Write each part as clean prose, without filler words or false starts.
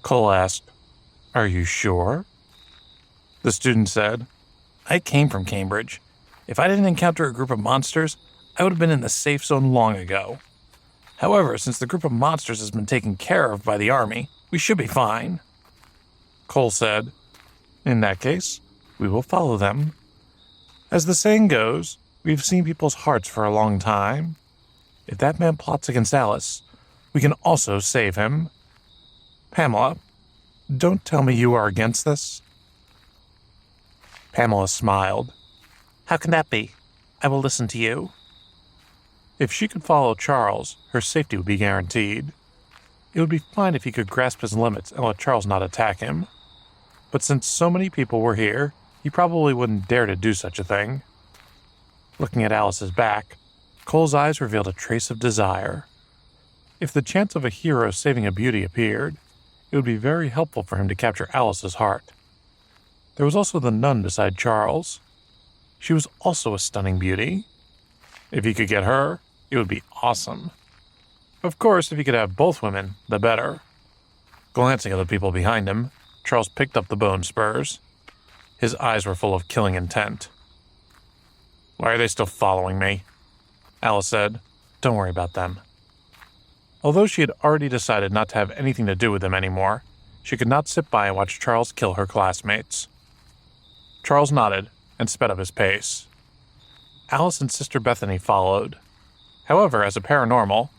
Cole asked, "Are you sure?" The student said, "I came from Cambridge. If I didn't encounter a group of monsters, I would have been in the safe zone long ago. However, since the group of monsters has been taken care of by the army, we should be fine." Cole said, "In that case, we will follow them. As the saying goes, we've seen people's hearts for a long time. If that man plots against Alice, we can also save him. Pamela, don't tell me you are against this." Pamela smiled. "How can that be? I will listen to you." If she could follow Charles, her safety would be guaranteed. It would be fine if he could grasp his limits and let Charles not attack him. But since so many people were here, he probably wouldn't dare to do such a thing. Looking at Alice's back, Cole's eyes revealed a trace of desire. If the chance of a hero saving a beauty appeared, it would be very helpful for him to capture Alice's heart. There was also the nun beside Charles. She was also a stunning beauty. If he could get her, it would be awesome. Of course, if he could have both women, the better. Glancing at the people behind him, Charles picked up the bone spurs. His eyes were full of killing intent. "Why are they still following me?" Alice said. "Don't worry about them." Although she had already decided not to have anything to do with them anymore, she could not sit by and watch Charles kill her classmates. Charles nodded and sped up his pace. Alice and Sister Bethany followed. However, as a paranormal,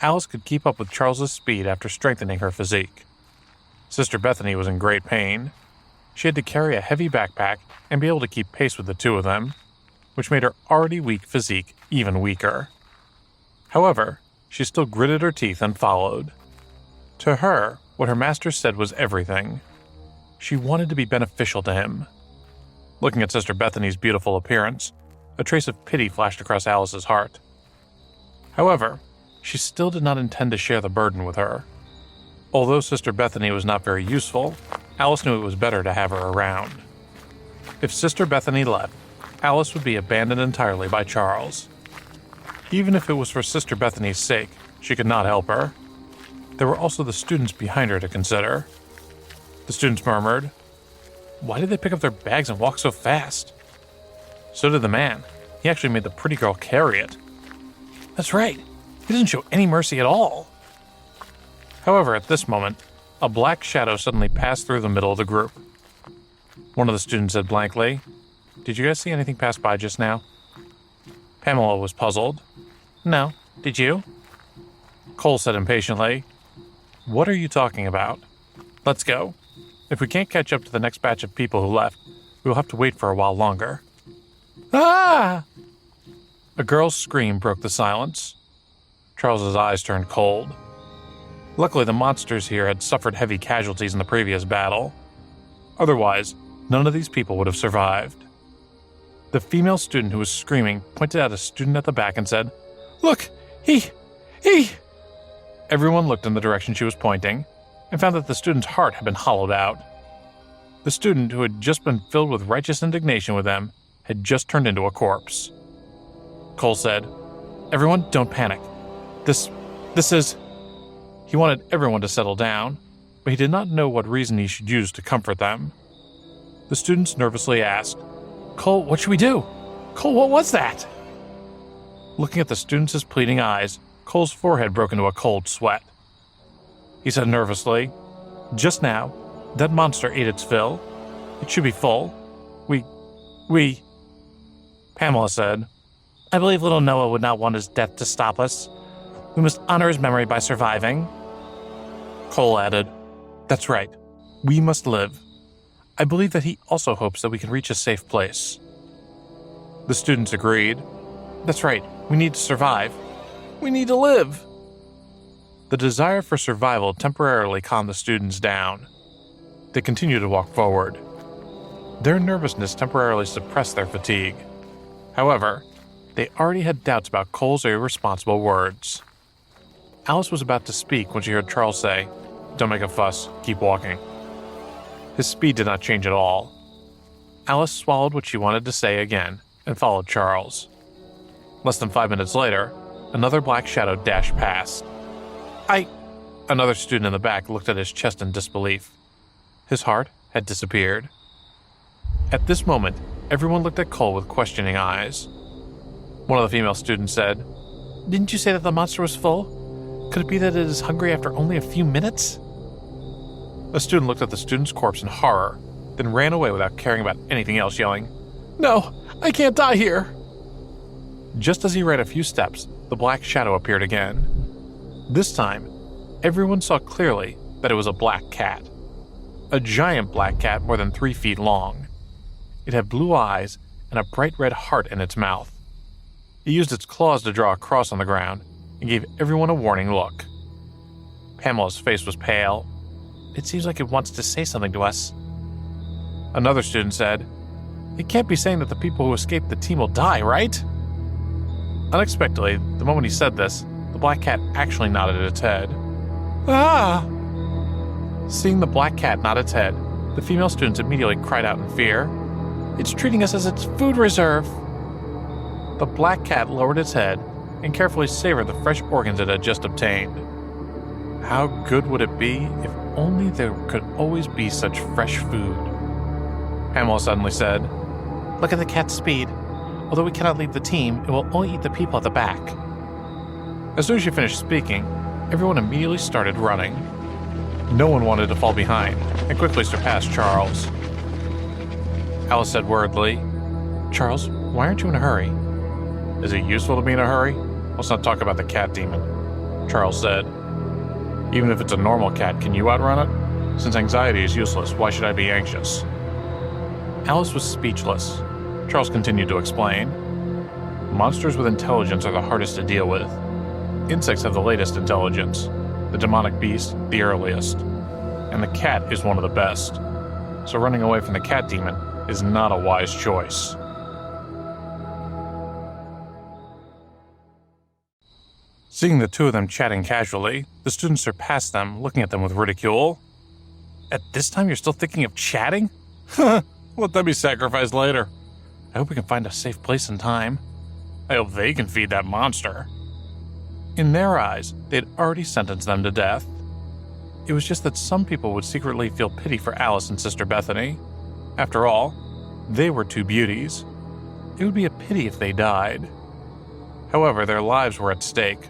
Alice could keep up with Charles's speed after strengthening her physique. Sister Bethany was in great pain. She had to carry a heavy backpack and be able to keep pace with the two of them, which made her already weak physique even weaker. However, she still gritted her teeth and followed. To her, what her master said was everything. She wanted to be beneficial to him. Looking at Sister Bethany's beautiful appearance, a trace of pity flashed across Alice's heart. However, she still did not intend to share the burden with her. Although Sister Bethany was not very useful, Alice knew it was better to have her around. If Sister Bethany left, Alice would be abandoned entirely by Charles. Even if it was for Sister Bethany's sake, she could not help her. There were also the students behind her to consider. The students murmured, "Why did they pick up their bags and walk so fast?" So did the man. He actually made the pretty girl carry it. That's right, he doesn't show any mercy at all. However, at this moment, a black shadow suddenly passed through the middle of the group. One of the students said blankly, "Did you guys see anything pass by just now?" Pamela was puzzled. "No, did you?" Cole said impatiently, "What are you talking about? Let's go. If we can't catch up to the next batch of people who left, we will have to wait for a while longer." "Ah!" A girl's scream broke the silence. Charles's eyes turned cold. Luckily, the monsters here had suffered heavy casualties in the previous battle. Otherwise, none of these people would have survived. The female student who was screaming pointed at a student at the back and said, "Look, he... Everyone looked in the direction she was pointing and found that the student's heart had been hollowed out. The student, who had just been filled with righteous indignation with them, had just turned into a corpse. Cole said, "Everyone, don't panic. This is..." He wanted everyone to settle down, but he did not know what reason he should use to comfort them. The students nervously asked, "Cole, what should we do? Cole, what was that?" Looking at the students' pleading eyes, Cole's forehead broke into a cold sweat. He said nervously, "Just now, that monster ate its fill. It should be full. We... Pamela said, "I believe little Noah would not want his death to stop us. We must honor his memory by surviving." Cole added, "That's right. We must live. I believe that he also hopes that we can reach a safe place." The students agreed. "That's right. We need to survive. We need to live." The desire for survival temporarily calmed the students down. They continued to walk forward. Their nervousness temporarily suppressed their fatigue. However, they already had doubts about Cole's irresponsible words. Alice was about to speak when she heard Charles say, "Don't make a fuss, keep walking." His speed did not change at all. Alice swallowed what she wanted to say again and followed Charles. Less than 5 minutes later, another black shadow dashed past. Another student in the back looked at his chest in disbelief. His heart had disappeared. At this moment, everyone looked at Cole with questioning eyes. One of the female students said, "Didn't you say that the monster was full? Could it be that it is hungry after only a few minutes?" A student looked at the student's corpse in horror, then ran away without caring about anything else, yelling, "No, I can't die here!" Just as he ran a few steps, the black shadow appeared again. This time, everyone saw clearly that it was a black cat. A giant black cat more than 3 feet long. It had blue eyes and a bright red heart in its mouth. It used its claws to draw a cross on the ground and gave everyone a warning look. Pamela's face was pale. "It seems like it wants to say something to us." Another student said, "It can't be saying that the people who escape the team will die, right?" Unexpectedly, the moment he said this, the black cat actually nodded its head. "Ah!" Seeing the black cat nod its head, the female students immediately cried out in fear. "It's treating us as its food reserve." The black cat lowered its head and carefully savored the fresh organs it had just obtained. How good would it be if only there could always be such fresh food? Pamela suddenly said, "Look at the cat's speed. Although we cannot leave the team, it will only eat the people at the back." As soon as she finished speaking, everyone immediately started running. No one wanted to fall behind and quickly surpassed Charles. Alice said worriedly, "Charles, why aren't you in a hurry?" "Is it useful to be in a hurry? Let's not talk about the cat demon," Charles said. "Even if it's a normal cat, can you outrun it? Since anxiety is useless, why should I be anxious?" Alice was speechless. Charles continued to explain. "Monsters with intelligence are the hardest to deal with. Insects have the latest intelligence, the demonic beast the earliest, and the cat is one of the best. So running away from the cat demon is not a wise choice." Seeing the two of them chatting casually, the students surpassed them, looking at them with ridicule. "At this time you're still thinking of chatting? Let them be sacrificed later. I hope we can find a safe place in time. I hope they can feed that monster." In their eyes, they had already sentenced them to death. It was just that some people would secretly feel pity for Alice and Sister Bethany. After all, they were two beauties. It would be a pity if they died. However, their lives were at stake.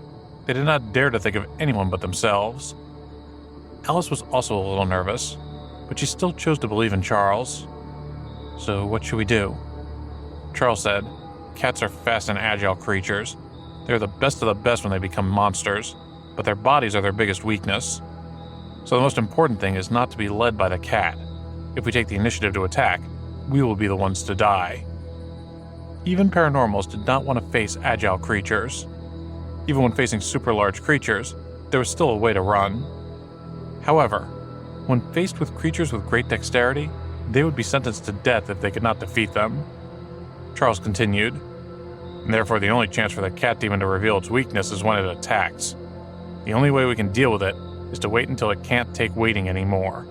They did not dare to think of anyone but themselves. Alice was also a little nervous, but she still chose to believe in Charles. "So what should we do?" Charles said, "Cats are fast and agile creatures. They are the best of the best when they become monsters, but their bodies are their biggest weakness. So the most important thing is not to be led by the cat. If we take the initiative to attack, we will be the ones to die." Even paranormals did not want to face agile creatures. Even when facing super large creatures, there was still a way to run. However, when faced with creatures with great dexterity, they would be sentenced to death if they could not defeat them. Charles continued, "And therefore the only chance for the cat demon to reveal its weakness is when it attacks. The only way we can deal with it is to wait until it can't take waiting anymore.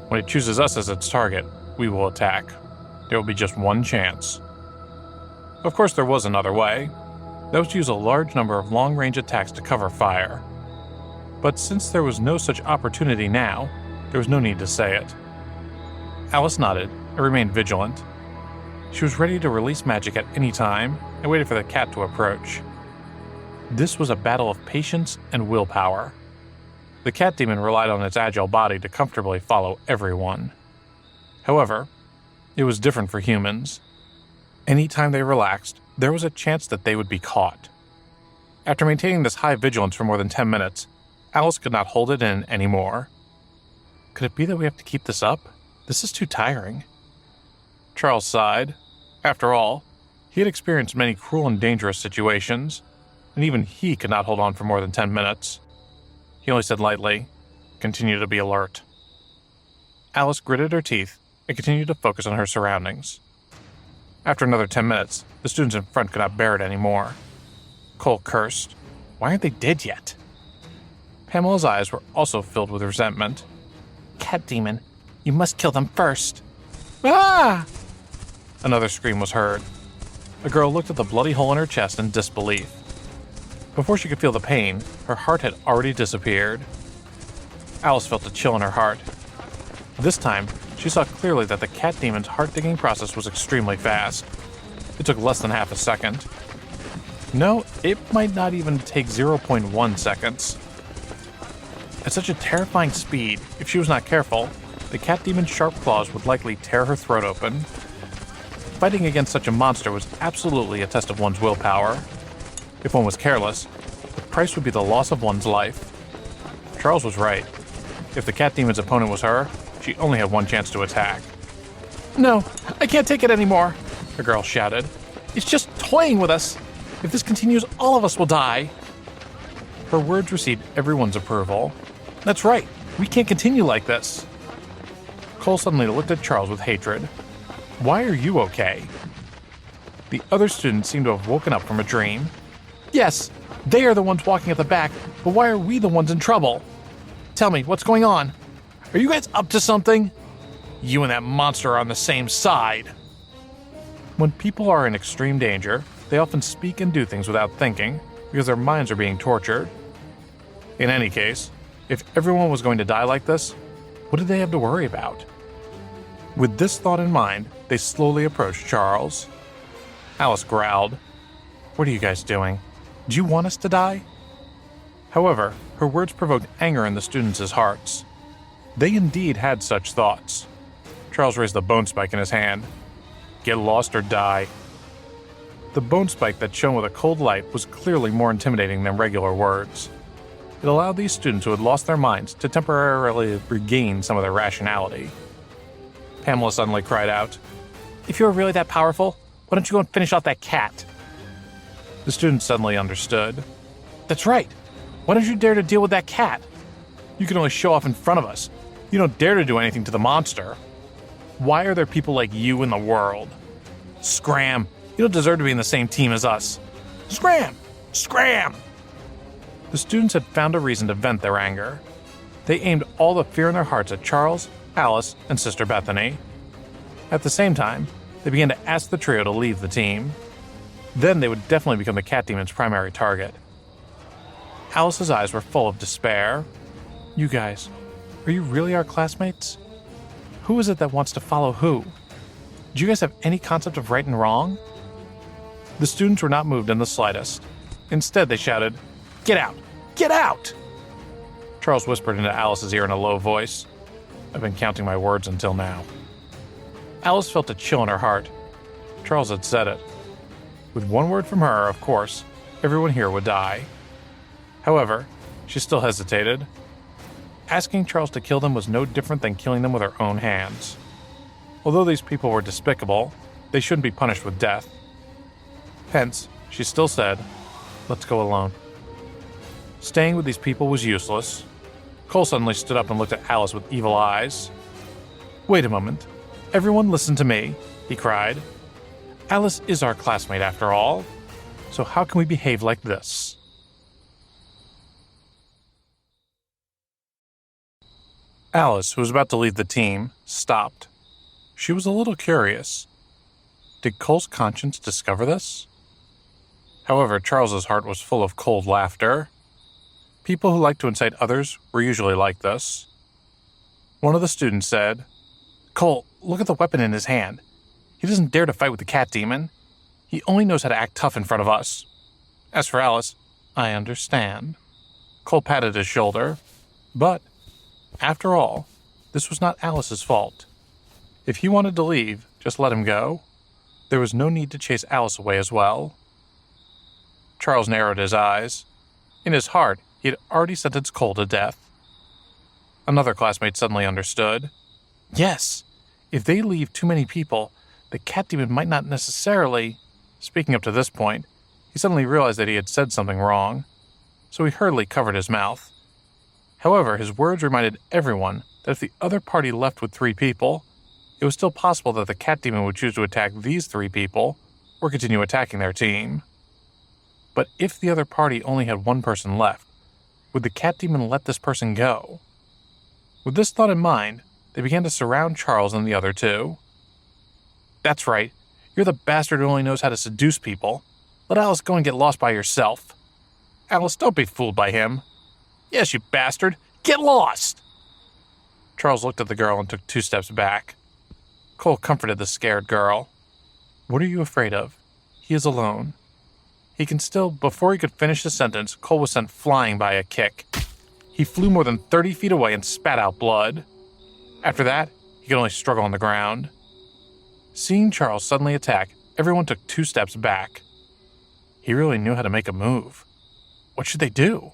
When it chooses us as its target, we will attack. There will be just one chance." Of course, there was another way. That was to use a large number of long-range attacks to cover fire. But since there was no such opportunity now, there was no need to say it. Alice nodded and remained vigilant. She was ready to release magic at any time and waited for the cat to approach. This was a battle of patience and willpower. The cat demon relied on its agile body to comfortably follow everyone. However, it was different for humans. Any time they relaxed, there was a chance that they would be caught. After maintaining this high vigilance for more than 10 minutes, Alice could not hold it in anymore. Could it be that we have to keep this up? This is too tiring. Charles sighed. After all, he had experienced many cruel and dangerous situations, and even he could not hold on for more than 10 minutes. He only said lightly, "Continue to be alert." Alice gritted her teeth and continued to focus on her surroundings. After another 10 minutes, the students in front could not bear it anymore. Cole cursed. Why aren't they dead yet? Pamela's eyes were also filled with resentment. "Cat demon, you must kill them first." "Ah!" Another scream was heard. The girl looked at the bloody hole in her chest in disbelief. Before she could feel the pain, her heart had already disappeared. Alice felt a chill in her heart. This time, she saw clearly that the cat demon's heart-digging process was extremely fast. It took less than half a second. No, it might not even take 0.1 seconds. At such a terrifying speed, if she was not careful, the cat demon's sharp claws would likely tear her throat open. Fighting against such a monster was absolutely a test of one's willpower. If one was careless, the price would be the loss of one's life. Charles was right. If the cat demon's opponent was her, she only had one chance to attack. "No, I can't take it anymore," the girl shouted. "It's just toying with us. If this continues, all of us will die." Her words received everyone's approval. "That's right. We can't continue like this." Cole suddenly looked at Charles with hatred. "Why are you okay?" The other students seemed to have woken up from a dream. "Yes, they are the ones walking at the back, but why are we the ones in trouble? Tell me, what's going on? Are you guys up to something? You and that monster are on the same side." When people are in extreme danger, they often speak and do things without thinking because their minds are being tortured. In any case, if everyone was going to die like this, what did they have to worry about? With this thought in mind, they slowly approached Charles. Alice growled, "What are you guys doing? Do you want us to die?" However, her words provoked anger in the students' hearts. They indeed had such thoughts. Charles raised the bone spike in his hand. "Get lost or die." The bone spike that shone with a cold light was clearly more intimidating than regular words. It allowed these students who had lost their minds to temporarily regain some of their rationality. Pamela suddenly cried out, "If you're really that powerful, why don't you go and finish off that cat?" The students suddenly understood. "That's right. Why don't you dare to deal with that cat? You can only show off in front of us. You don't dare to do anything to the monster. Why are there people like you in the world? Scram! You don't deserve to be in the same team as us. Scram! Scram!" The students had found a reason to vent their anger. They aimed all the fear in their hearts at Charles, Alice, and Sister Bethany. At the same time, they began to ask the trio to leave the team. Then they would definitely become the cat demon's primary target. Alice's eyes were full of despair. "You guys, are you really our classmates? Who is it that wants to follow who? Do you guys have any concept of right and wrong?" The students were not moved in the slightest. Instead, they shouted, "Get out! Get out!" Charles whispered into Alice's ear in a low voice, "I've been counting my words until now." Alice felt a chill in her heart. Charles had said it. With one word from her, of course, everyone here would die. However, she still hesitated. Asking Charles to kill them was no different than killing them with her own hands. Although these people were despicable, they shouldn't be punished with death. Hence, she still said, "Let's go alone." Staying with these people was useless. Cole suddenly stood up and looked at Alice with evil eyes. "Wait a moment. Everyone listen to me," he cried. "Alice is our classmate after all. So how can we behave like this?" Alice, who was about to leave the team, stopped. She was a little curious. Did Cole's conscience discover this? However, Charles's heart was full of cold laughter. People who like to incite others were usually like this. One of the students said, "Cole, look at the weapon in his hand. He doesn't dare to fight with the cat demon. He only knows how to act tough in front of us. As for Alice, I understand." Cole patted his shoulder. But, after all, this was not Alice's fault. If he wanted to leave, just let him go. There was no need to chase Alice away as well. Charles narrowed his eyes. In his heart, he had already sentenced Cole to death. Another classmate suddenly understood. Yes, if they leave too many people, the cat demon might not necessarily... Speaking up to this point, he suddenly realized that he had said something wrong, so he hurriedly covered his mouth. However, his words reminded everyone that if the other party left with 3 people, it was still possible that the cat demon would choose to attack these 3 people or continue attacking their team. But if the other party only had 1 person left, would the cat demon let this person go? With this thought in mind, they began to surround Charles and the other 2. "That's right. You're the bastard who only knows how to seduce people. Let Alice go and get lost by herself." "Alice, don't be fooled by him." "Yes, you bastard. Get lost." Charles looked at the girl and took 2 steps back. Cole comforted the scared girl. "What are you afraid of? He is alone." He can still, before he could finish the sentence, Cole was sent flying by a kick. He flew more than 30 feet away and spat out blood. After that, he could only struggle on the ground. Seeing Charles suddenly attack, everyone took 2 steps back. He really knew how to make a move. What should they do?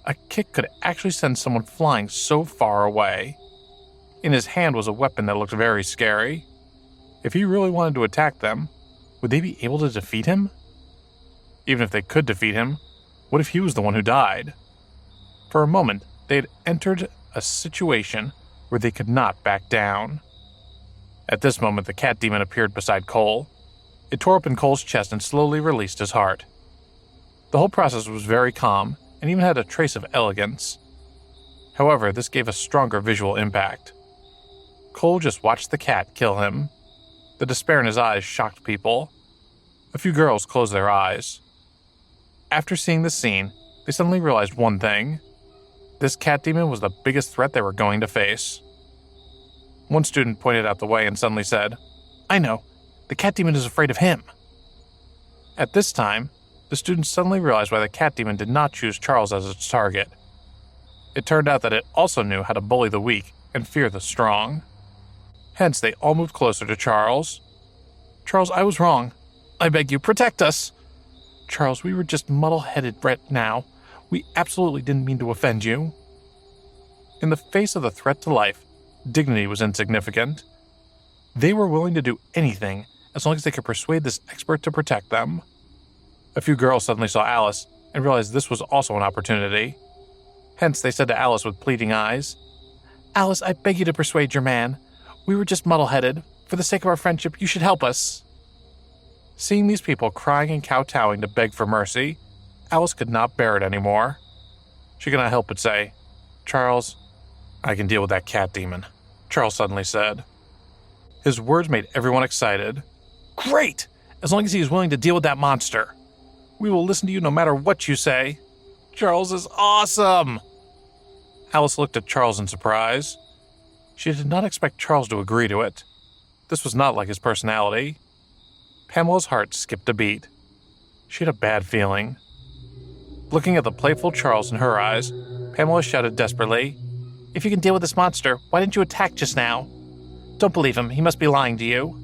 A kick could actually send someone flying so far away. In his hand was a weapon that looked very scary. If he really wanted to attack them, would they be able to defeat him? Even if they could defeat him, what if he was the one who died? For a moment, they had entered a situation where they could not back down. At this moment, the cat demon appeared beside Cole. It tore open Cole's chest and slowly released his heart. The whole process was very calm and even had a trace of elegance. However, this gave a stronger visual impact. Cole just watched the cat kill him. The despair in his eyes shocked people. A few girls closed their eyes. After seeing this scene, they suddenly realized one thing. This cat demon was the biggest threat they were going to face. One student pointed out the way and suddenly said, "I know, the cat demon is afraid of him." At this time, the students suddenly realized why the cat demon did not choose Charles as its target. It turned out that it also knew how to bully the weak and fear the strong. Hence, they all moved closer to Charles. "Charles, I was wrong. I beg you, protect us." "Charles, we were just muddle-headed right now. We absolutely didn't mean to offend you." In the face of the threat to life, dignity was insignificant. They were willing to do anything as long as they could persuade this expert to protect them. A few girls suddenly saw Alice and realized this was also an opportunity. Hence, they said to Alice with pleading eyes, "Alice, I beg you to persuade your man. We were just muddle-headed. For the sake of our friendship, you should help us." Seeing these people crying and kowtowing to beg for mercy, Alice could not bear it anymore. She could not help but say, "Charles, I can deal with that cat demon," Charles suddenly said. His words made everyone excited. "Great! As long as he is willing to deal with that monster. We will listen to you no matter what you say. Charles is awesome!" Alice looked at Charles in surprise. She did not expect Charles to agree to it. This was not like his personality. Pamela's heart skipped a beat. She had a bad feeling. Looking at the playful Charles in her eyes, Pamela shouted desperately, "If you can deal with this monster, why didn't you attack just now? Don't believe him, he must be lying to you."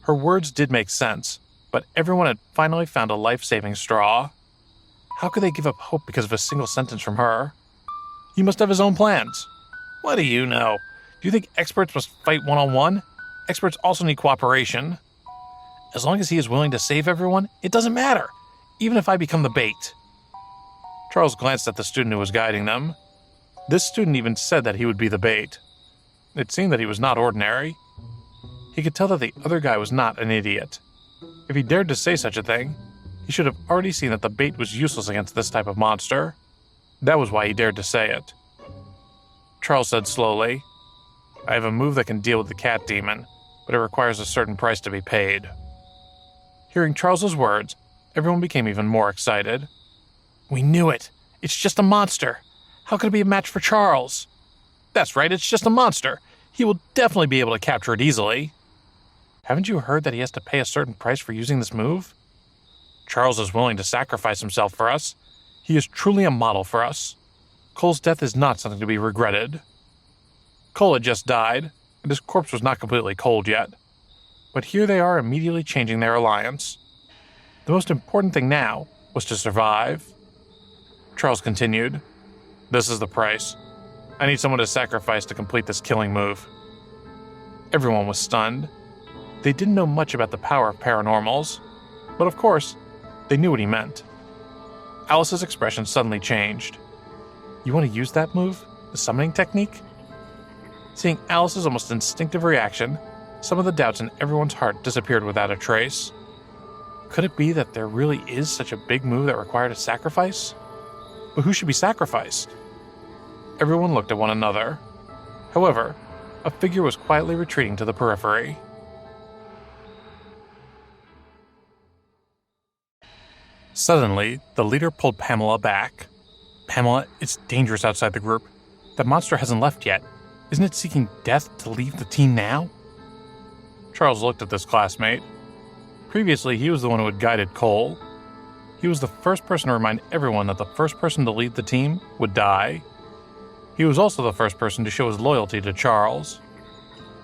Her words did make sense, but everyone had finally found a life-saving straw. How could they give up hope because of a single sentence from her? He must have his own plans. What do you know? Do you think experts must fight one-on-one? Experts also need cooperation. As long as he is willing to save everyone, it doesn't matter, even if I become the bait. Charles glanced at the student who was guiding them. This student even said that he would be the bait. It seemed that he was not ordinary. He could tell that the other guy was not an idiot. If he dared to say such a thing, he should have already seen that the bait was useless against this type of monster. That was why he dared to say it. Charles said slowly, "I have a move that can deal with the cat demon, but it requires a certain price to be paid." Hearing Charles's words, everyone became even more excited. "We knew it. It's just a monster. How could it be a match for Charles?" "That's right, it's just a monster. He will definitely be able to capture it easily." "Haven't you heard that he has to pay a certain price for using this move?" "Charles is willing to sacrifice himself for us. He is truly a model for us. Cole's death is not something to be regretted." Cole had just died, and his corpse was not completely cold yet. But here they are immediately changing their alliance. The most important thing now was to survive. Charles continued, "This is the price. I need someone to sacrifice to complete this killing move." Everyone was stunned. They didn't know much about the power of paranormals, but of course, they knew what he meant. Alice's expression suddenly changed. "You want to use that move? The summoning technique?" Seeing Alice's almost instinctive reaction, some of the doubts in everyone's heart disappeared without a trace. Could it be that there really is such a big move that required a sacrifice? But who should be sacrificed? Everyone looked at one another. However, a figure was quietly retreating to the periphery. Suddenly, the leader pulled Pamela back. "Pamela, it's dangerous outside the group. That monster hasn't left yet. Isn't it seeking death to leave the team now? Charles looked at this classmate. Previously, he was the one who had guided Cole. He was the first person to remind everyone that the first person to lead the team would die. He was also the first person to show his loyalty to Charles.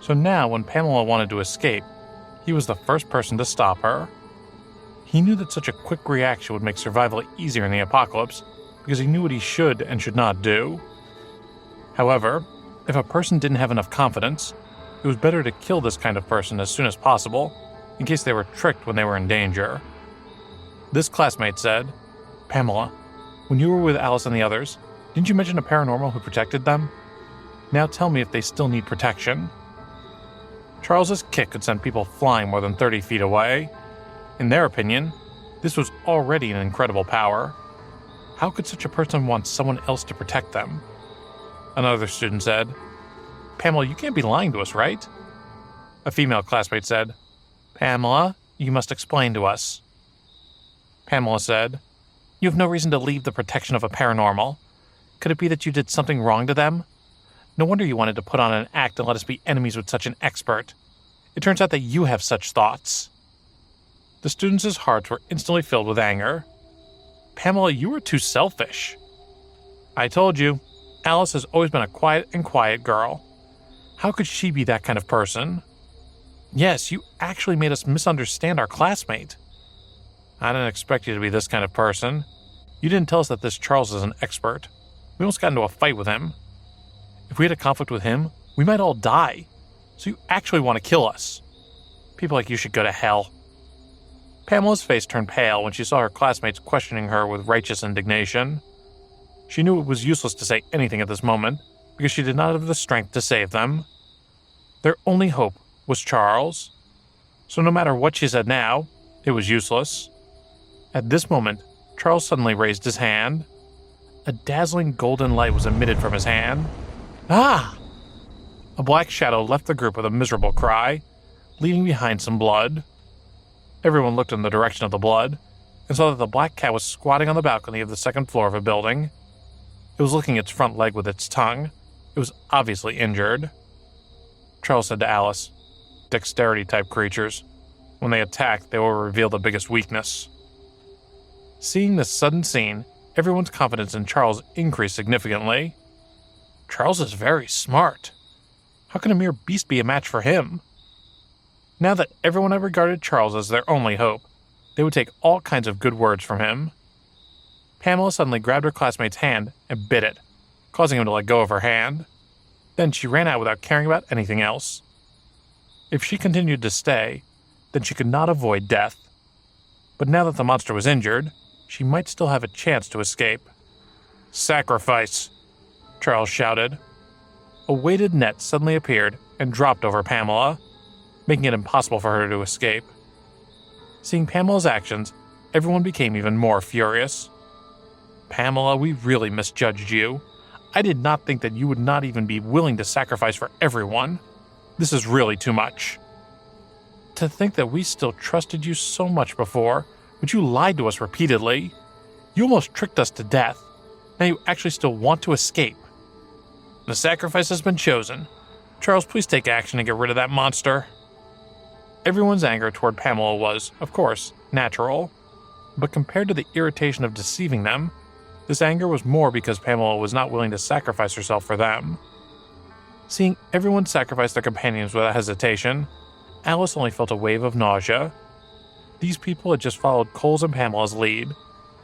So now, when Pamela wanted to escape, he was the first person to stop her. He knew that such a quick reaction would make survival easier in the apocalypse because he knew what he should and should not do. However, if a person didn't have enough confidence, it was better to kill this kind of person as soon as possible in case they were tricked when they were in danger. This classmate said, "Pamela, when you were with Alice and the others, didn't you mention a paranormal who protected them? Now tell me if they still need protection." Charles's kick could send people flying more than 30 feet away. In their opinion, this was already an incredible power. How could such a person want someone else to protect them? Another student said, "Pamela, you can't be lying to us, right?" A female classmate said, "Pamela, you must explain to us." Pamela said, "You have no reason to leave the protection of a paranormal. Could it be that you did something wrong to them? No wonder you wanted to put on an act and let us be enemies with such an expert. It turns out that you have such thoughts." The students' hearts were instantly filled with anger. "Pamela, you were too selfish." "I told you, Alice has always been a quiet girl. How could she be that kind of person?" "Yes, you actually made us misunderstand our classmate." "I didn't expect you to be this kind of person. You didn't tell us that this Charles is an expert. We almost got into a fight with him. If we had a conflict with him, we might all die. So you actually want to kill us. People like you should go to hell." Pamela's face turned pale when she saw her classmates questioning her with righteous indignation. She knew it was useless to say anything at this moment because she did not have the strength to save them. Their only hope was Charles. So no matter what she said now, it was useless. At this moment, Charles suddenly raised his hand. A dazzling golden light was emitted from his hand. "Ah!" A black shadow left the group with a miserable cry, leaving behind some blood. Everyone looked in the direction of the blood and saw that the black cat was squatting on the balcony of the second floor of a building. It was licking its front leg with its tongue. It was obviously injured. Charles said to Alice, "Dexterity-type creatures. When they attack, they will reveal the biggest weakness." Seeing this sudden scene, everyone's confidence in Charles increased significantly. Charles is very smart. How can a mere beast be a match for him? Now that everyone had regarded Charles as their only hope, they would take all kinds of good words from him. Pamela suddenly grabbed her classmate's hand and bit it, causing him to let go of her hand. Then she ran out without caring about anything else. If she continued to stay, then she could not avoid death. But now that the monster was injured, she might still have a chance to escape. "Sacrifice!" Charles shouted. A weighted net suddenly appeared and dropped over Pamela, making it impossible for her to escape. Seeing Pamela's actions, everyone became even more furious. "Pamela, we really misjudged you. I did not think that you would not even be willing to sacrifice for everyone. This is really too much. To think that we still trusted you so much before, but you lied to us repeatedly. You almost tricked us to death. Now you actually still want to escape. The sacrifice has been chosen. Charles, please take action and get rid of that monster." Everyone's anger toward Pamela was, of course, natural. But compared to the irritation of deceiving them, this anger was more because Pamela was not willing to sacrifice herself for them. Seeing everyone sacrifice their companions without hesitation, Alice only felt a wave of nausea. These people had just followed Cole's and Pamela's lead,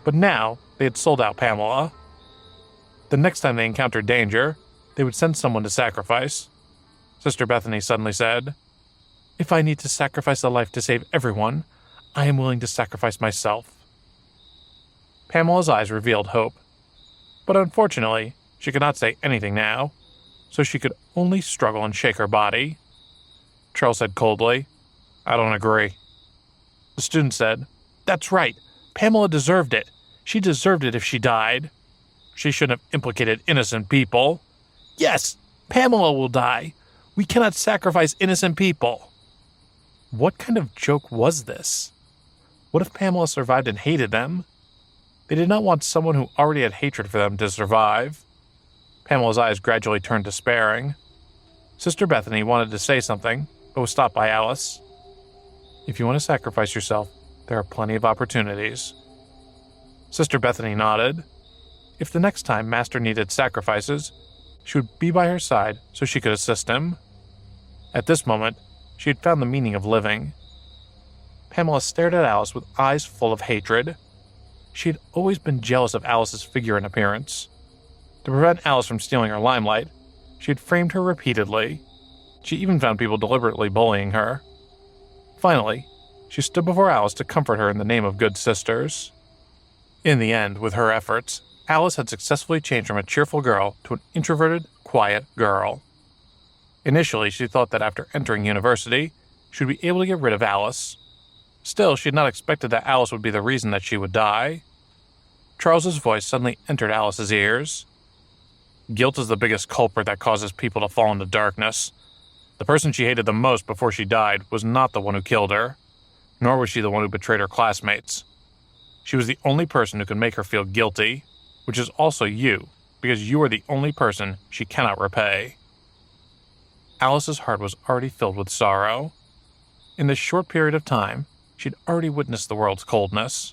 but now they had sold out Pamela. The next time they encountered danger, they would send someone to sacrifice. Sister Bethany suddenly said, "If I need to sacrifice a life to save everyone, I am willing to sacrifice myself." Pamela's eyes revealed hope. But unfortunately, she could not say anything now, so she could only struggle and shake her body. Charles said coldly, "I don't agree." The student said, "That's right. Pamela deserved it. She deserved it if she died. She shouldn't have implicated innocent people. Yes, Pamela will die. We cannot sacrifice innocent people." What kind of joke was this? What if Pamela survived and hated them? They did not want someone who already had hatred for them to survive. Pamela's eyes gradually turned despairing. Sister Bethany wanted to say something, but was stopped by Alice. If you want to sacrifice yourself, there are plenty of opportunities. Sister Bethany nodded. If the next time Master needed sacrifices, she would be by her side so she could assist him. At this moment, she had found the meaning of living. Pamela stared at Alice with eyes full of hatred. She had always been jealous of Alice's figure and appearance. To prevent Alice from stealing her limelight, she had framed her repeatedly. She even found people deliberately bullying her. Finally, she stood before Alice to comfort her in the name of good sisters. In the end, with her efforts, Alice had successfully changed from a cheerful girl to an introverted, quiet girl. Initially, she thought that after entering university, she would be able to get rid of Alice. Still, she had not expected that Alice would be the reason that she would die. Charles's voice suddenly entered Alice's ears. Guilt is the biggest culprit that causes people to fall into darkness. The person she hated the most before she died was not the one who killed her, nor was she the one who betrayed her classmates. She was the only person who could make her feel guilty, which is also you, because you are the only person she cannot repay. Alice's heart was already filled with sorrow. In this short period of time, she'd already witnessed the world's coldness.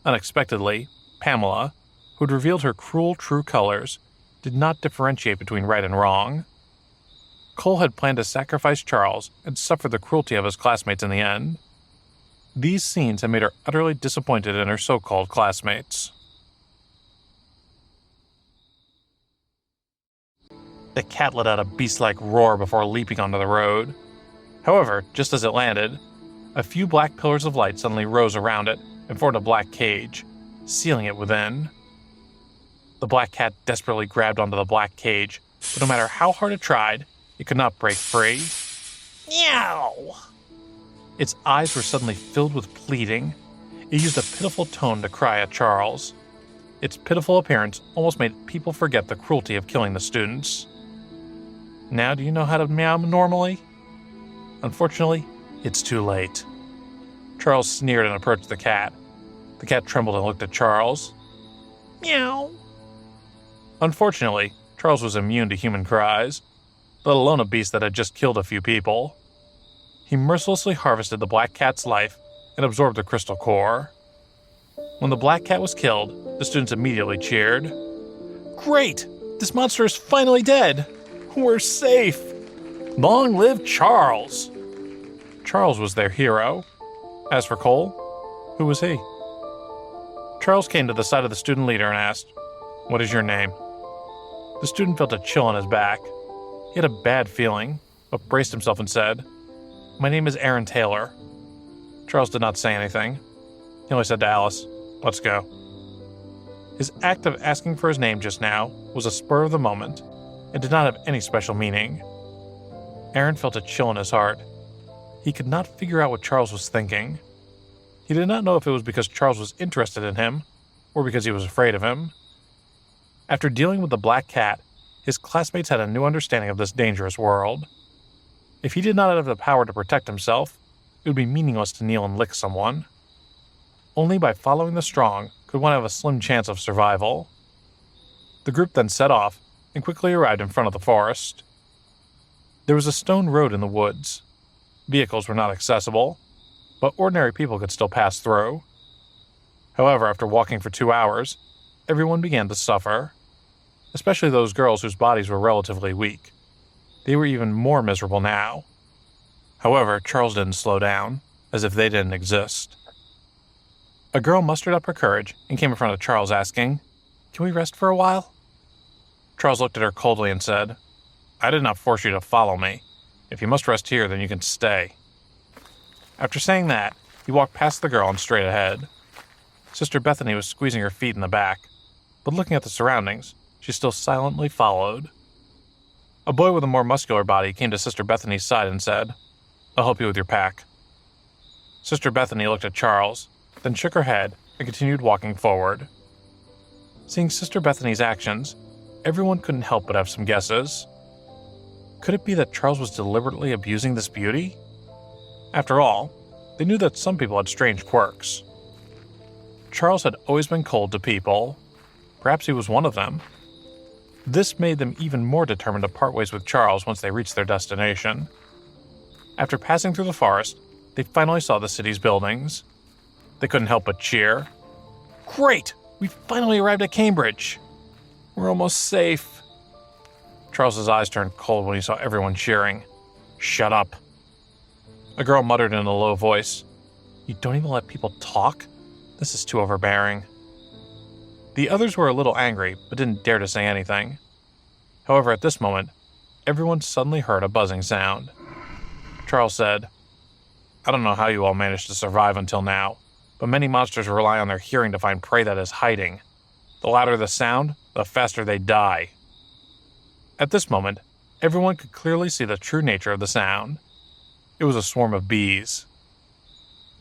Unexpectedly, Pamela, who had revealed her cruel true colors, did not differentiate between right and wrong. Cole had planned to sacrifice Charles and suffer the cruelty of his classmates in the end. These scenes had made her utterly disappointed in her so-called classmates. The cat let out a beast-like roar before leaping onto the road. However, just as it landed, a few black pillars of light suddenly rose around it and formed a black cage, sealing it within. The black cat desperately grabbed onto the black cage, but no matter how hard it tried, it could not break free. Meow! Its eyes were suddenly filled with pleading. It used a pitiful tone to cry at Charles. Its pitiful appearance almost made people forget the cruelty of killing the students. Now do you know how to meow normally? Unfortunately, it's too late. Charles sneered and approached the cat. The cat trembled and looked at Charles. Meow. Unfortunately, Charles was immune to human cries, let alone a beast that had just killed a few people. He mercilessly harvested the black cat's life and absorbed the crystal core. When the black cat was killed, the students immediately cheered. Great! This monster is finally dead! We're safe! Long live Charles! Charles was their hero. As for Cole, who was he? Charles came to the side of the student leader and asked, "What is your name?" The student felt a chill on his back. He had a bad feeling, but braced himself and said, "My name is Aaron Taylor." Charles did not say anything. He only said to Alice, "Let's go." His act of asking for his name just now was a spur of the moment and did not have any special meaning. Aaron felt a chill in his heart. He could not figure out what Charles was thinking. He did not know if it was because Charles was interested in him or because he was afraid of him. After dealing with the black cat, his classmates had a new understanding of this dangerous world. If he did not have the power to protect himself, it would be meaningless to kneel and lick someone. Only by following the strong could one have a slim chance of survival. The group then set off and quickly arrived in front of the forest. There was a stone road in the woods. Vehicles were not accessible, but ordinary people could still pass through. However, after walking for 2 hours, everyone began to suffer, especially those girls whose bodies were relatively weak. They were even more miserable now. However, Charles didn't slow down, as if they didn't exist. A girl mustered up her courage and came in front of Charles asking, "Can we rest for a while?" Charles looked at her coldly and said, "I did not force you to follow me. If you must rest here, then you can stay." After saying that, he walked past the girl and straight ahead. Sister Bethany was squeezing her feet in the back, but looking at the surroundings, she still silently followed. A boy with a more muscular body came to Sister Bethany's side and said, "I'll help you with your pack." Sister Bethany looked at Charles, then shook her head and continued walking forward. Seeing Sister Bethany's actions, everyone couldn't help but have some guesses. Could it be that Charles was deliberately abusing this beauty? After all, they knew that some people had strange quirks. Charles had always been cold to people. Perhaps he was one of them. This made them even more determined to part ways with Charles once they reached their destination. After passing through the forest, they finally saw the city's buildings. They couldn't help but cheer. "Great! We finally arrived at Cambridge! We're almost safe." Charles's eyes turned cold when he saw everyone cheering. "Shut up." A girl muttered in a low voice, "You don't even let people talk? This is too overbearing." The others were a little angry, but didn't dare to say anything. However, at this moment, everyone suddenly heard a buzzing sound. Charles said, "I don't know how you all managed to survive until now, but many monsters rely on their hearing to find prey that is hiding. The louder the sound, the faster they die." At this moment, everyone could clearly see the true nature of the sound. It was a swarm of bees.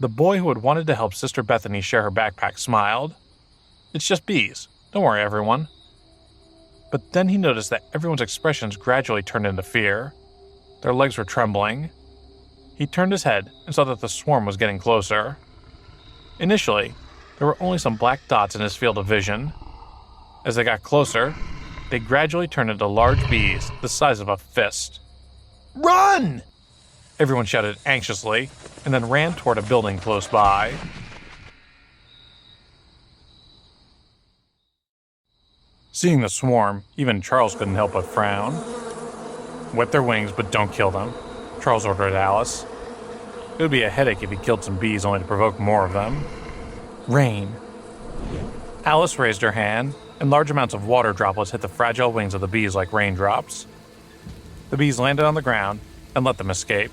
The boy who had wanted to help Sister Bethany share her backpack smiled. "It's just bees. Don't worry, everyone." But then he noticed that everyone's expressions gradually turned into fear. Their legs were trembling. He turned his head and saw that the swarm was getting closer. Initially, there were only some black dots in his field of vision. As they got closer, they gradually turned into large bees the size of a fist. "Run!" Everyone shouted anxiously, and then ran toward a building close by. Seeing the swarm, even Charles couldn't help but frown. "Wet their wings, but don't kill them," Charles ordered Alice. It would be a headache if he killed some bees only to provoke more of them. "Rain." Alice raised her hand, and large amounts of water droplets hit the fragile wings of the bees like raindrops. The bees landed on the ground and let them escape.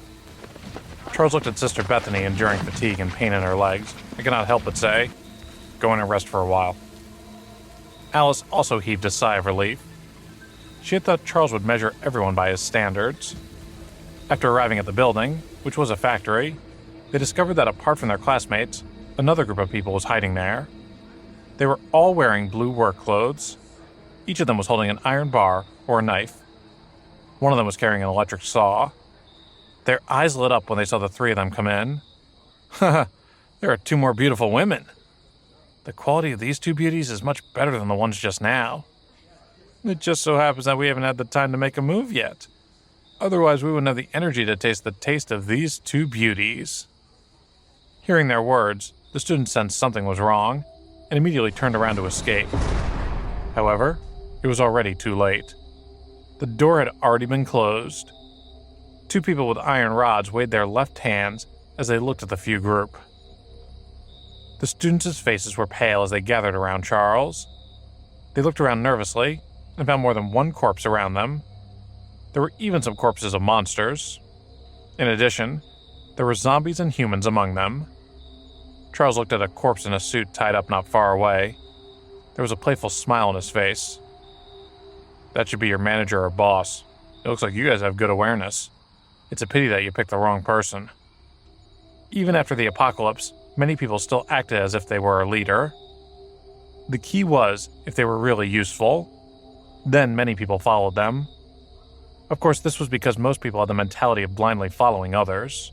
Charles looked at Sister Bethany, enduring fatigue and pain in her legs. I could not help but say, "Go in and rest for a while." Alice also heaved a sigh of relief. She had thought Charles would measure everyone by his standards. After arriving at the building, which was a factory, they discovered that apart from their classmates, another group of people was hiding there. They were all wearing blue work clothes. Each of them was holding an iron bar or a knife. One of them was carrying an electric saw. Their eyes lit up when they saw the three of them come in. "Haha, there are two more beautiful women. The quality of these two beauties is much better than the ones just now. It just so happens that we haven't had the time to make a move yet. Otherwise, we wouldn't have the energy to taste the taste of these two beauties." Hearing their words, the students sensed something was wrong and immediately turned around to escape. However, it was already too late. The door had already been closed. Two people with iron rods waved their left hands as they looked at the few group. The students' faces were pale as they gathered around Charles. They looked around nervously and found more than one corpse around them. There were even some corpses of monsters. In addition, there were zombies and humans among them. Charles looked at a corpse in a suit tied up not far away. There was a playful smile on his face. "That should be your manager or boss. It looks like you guys have good awareness. It's a pity that you picked the wrong person." Even after the apocalypse, many people still acted as if they were a leader. The key was if they were really useful. Then many people followed them. Of course, this was because most people had the mentality of blindly following others.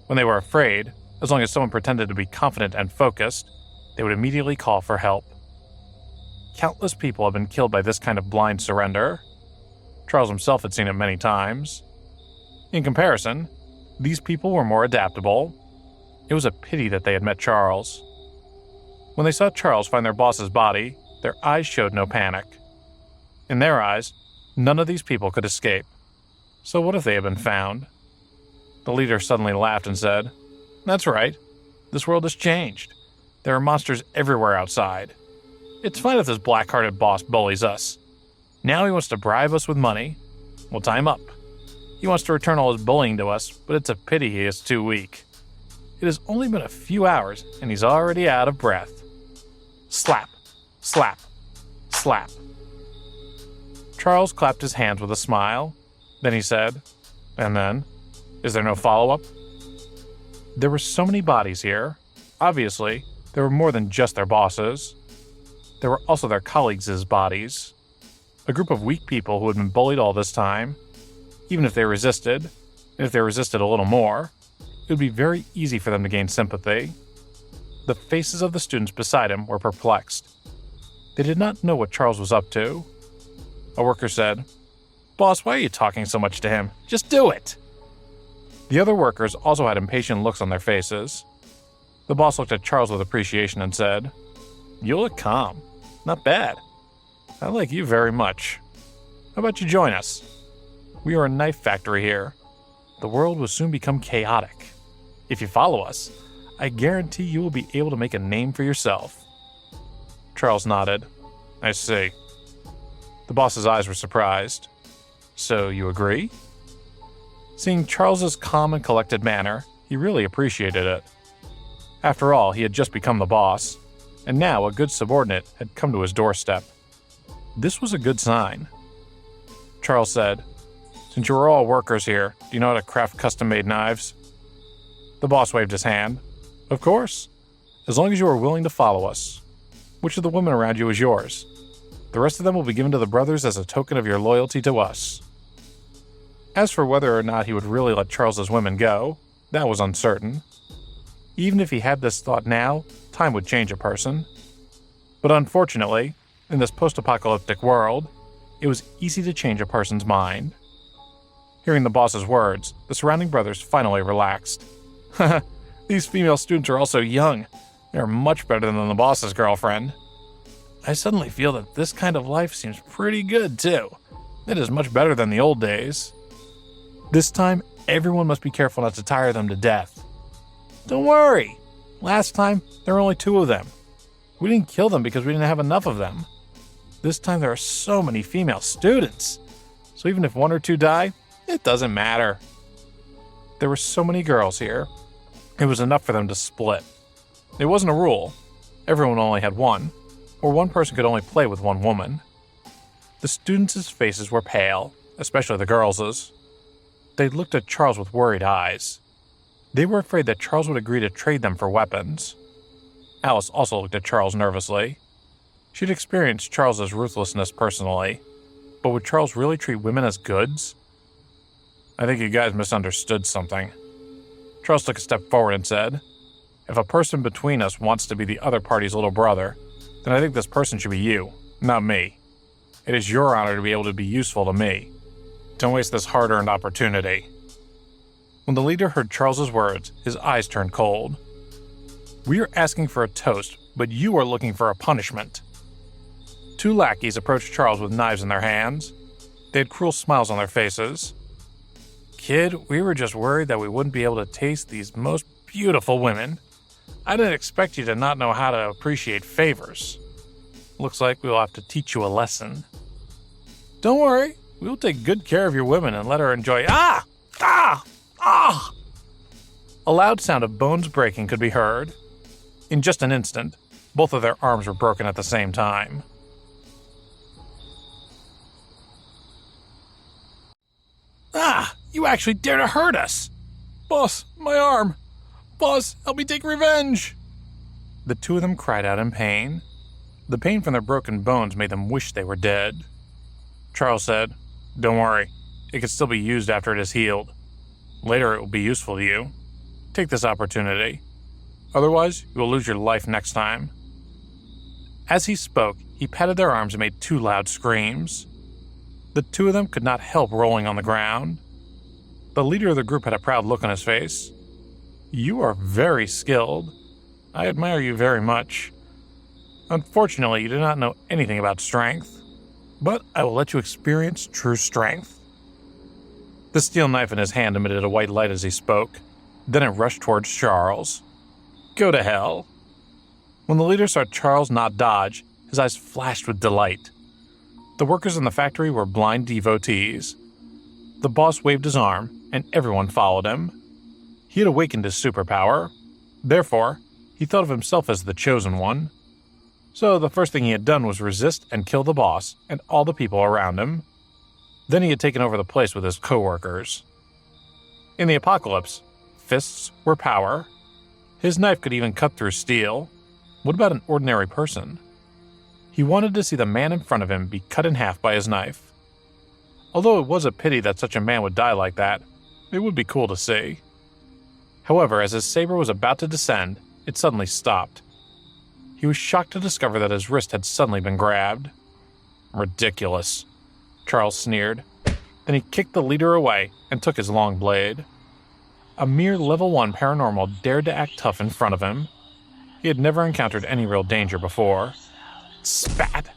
When they were afraid, as long as someone pretended to be confident and focused, they would immediately call for help. Countless people have been killed by this kind of blind surrender. Charles himself had seen it many times. In comparison, these people were more adaptable. It was a pity that they had met Charles. When they saw Charles find their boss's body, their eyes showed no panic. In their eyes, none of these people could escape. So what if they had been found? The leader suddenly laughed and said, "That's right. This world has changed. There are monsters everywhere outside. It's fine if this black-hearted boss bullies us. Now he wants to bribe us with money. We'll tie him up. He wants to return all his bullying to us, but it's a pity he is too weak. It has only been a few hours, and he's already out of breath." Slap, slap, slap. Charles clapped his hands with a smile. Then he said, "And then? Is there no follow-up?" There were so many bodies here. Obviously, there were more than just their bosses. There were also their colleagues' bodies. A group of weak people who had been bullied all this time. Even if they resisted, and if they resisted a little more, it would be very easy for them to gain sympathy. The faces of the students beside him were perplexed. They did not know what Charles was up to. A worker said, "Boss, why are you talking so much to him? Just do it." The other workers also had impatient looks on their faces. The boss looked at Charles with appreciation and said, "You look calm. Not bad. I like you very much. How about you join us? We are a knife factory here. The world will soon become chaotic. If you follow us, I guarantee you will be able to make a name for yourself." Charles nodded. "I see." The boss's eyes were surprised. "So you agree?" Seeing Charles's calm and collected manner, he really appreciated it. After all, he had just become the boss, and now a good subordinate had come to his doorstep. This was a good sign. Charles said, "Since you are all workers here, do you know how to craft custom-made knives?" The boss waved his hand. "Of course, as long as you are willing to follow us. Which of the women around you is yours? The rest of them will be given to the brothers as a token of your loyalty to us." As for whether or not he would really let Charles's women go, that was uncertain. Even if he had this thought now, time would change a person. But unfortunately, in this post-apocalyptic world, it was easy to change a person's mind. Hearing the boss's words, the surrounding brothers finally relaxed. "Haha, these female students are also young. They're much better than the boss's girlfriend. I suddenly feel that this kind of life seems pretty good, too. It is much better than the old days. This time, everyone must be careful not to tire them to death. Don't worry. Last time, there were only 2 of them. We didn't kill them because we didn't have enough of them. This time, there are so many female students. So even if 1 or 2 die, it doesn't matter." There were so many girls here. It was enough for them to split. It wasn't a rule. Everyone only had one, or one person could only play with one woman. The students' faces were pale, especially the girls'. They looked at Charles with worried eyes. They were afraid that Charles would agree to trade them for weapons. Alice also looked at Charles nervously. She'd experienced Charles's ruthlessness personally, but would Charles really treat women as goods? "I think you guys misunderstood something." Charles took a step forward and said, "If a person between us wants to be the other party's little brother, then I think this person should be you, not me. It is your honor to be able to be useful to me. Don't waste this hard-earned opportunity." When the leader heard Charles's words, his eyes turned cold. "We are asking for a toast, but you are looking for a punishment." 2 lackeys approached Charles with knives in their hands. They had cruel smiles on their faces. "Kid, we were just worried that we wouldn't be able to taste these most beautiful women. I didn't expect you to not know how to appreciate favors. Looks like we'll have to teach you a lesson. Don't worry, we'll take good care of your women and let her enjoy— Ah! Ah! Ah!" A loud sound of bones breaking could be heard. In just an instant, both of their arms were broken at the same time. "Ah! You actually dare to hurt us! Boss, my arm! Boss, help me take revenge!" The 2 of them cried out in pain. The pain from their broken bones made them wish they were dead. Charles said, "Don't worry, it can still be used after it is healed. Later it will be useful to you. Take this opportunity. Otherwise, you will lose your life next time." As he spoke, he patted their arms and made 2 loud screams. The 2 of them could not help rolling on the ground. The leader of the group had a proud look on his face. "You are very skilled. I admire you very much. Unfortunately, you do not know anything about strength, but I will let you experience true strength." The steel knife in his hand emitted a white light as he spoke. Then it rushed towards Charles. "Go to hell." When the leader saw Charles not dodge, his eyes flashed with delight. The workers in the factory were blind devotees. The boss waved his arm, and everyone followed him. He had awakened his superpower. Therefore, he thought of himself as the chosen one. So the first thing he had done was resist and kill the boss and all the people around him. Then he had taken over the place with his co-workers. In the apocalypse, fists were power. His knife could even cut through steel. What about an ordinary person? He wanted to see the man in front of him be cut in half by his knife. Although it was a pity that such a man would die like that, it would be cool to see. However, as his saber was about to descend, it suddenly stopped. He was shocked to discover that his wrist had suddenly been grabbed. Ridiculous. Charles sneered. Then he kicked the leader away and took his long blade. A mere level 1 paranormal dared to act tough in front of him. He had never encountered any real danger before. Spat!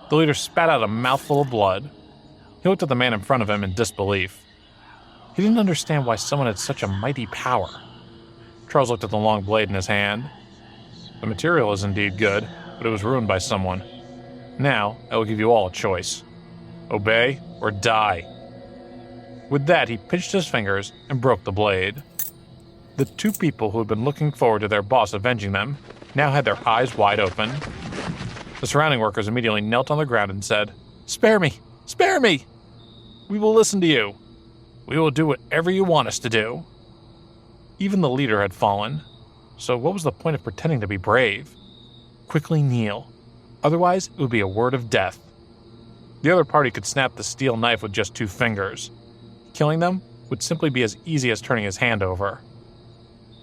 The leader spat out a mouthful of blood. He looked at the man in front of him in disbelief. He didn't understand why someone had such a mighty power. Charles looked at the long blade in his hand. The material is indeed good, but it was ruined by someone. Now, I will give you all a choice. Obey or die. With that, he pinched his fingers and broke the blade. The two people who had been looking forward to their boss avenging them now had their eyes wide open. The surrounding workers immediately knelt on the ground and said, "Spare me! Spare me! We will listen to you. We will do whatever you want us to do." Even the leader had fallen, so what was the point of pretending to be brave? Quickly kneel. Otherwise, it would be a word of death. The other party could snap the steel knife with just 2 fingers. Killing them would simply be as easy as turning his hand over.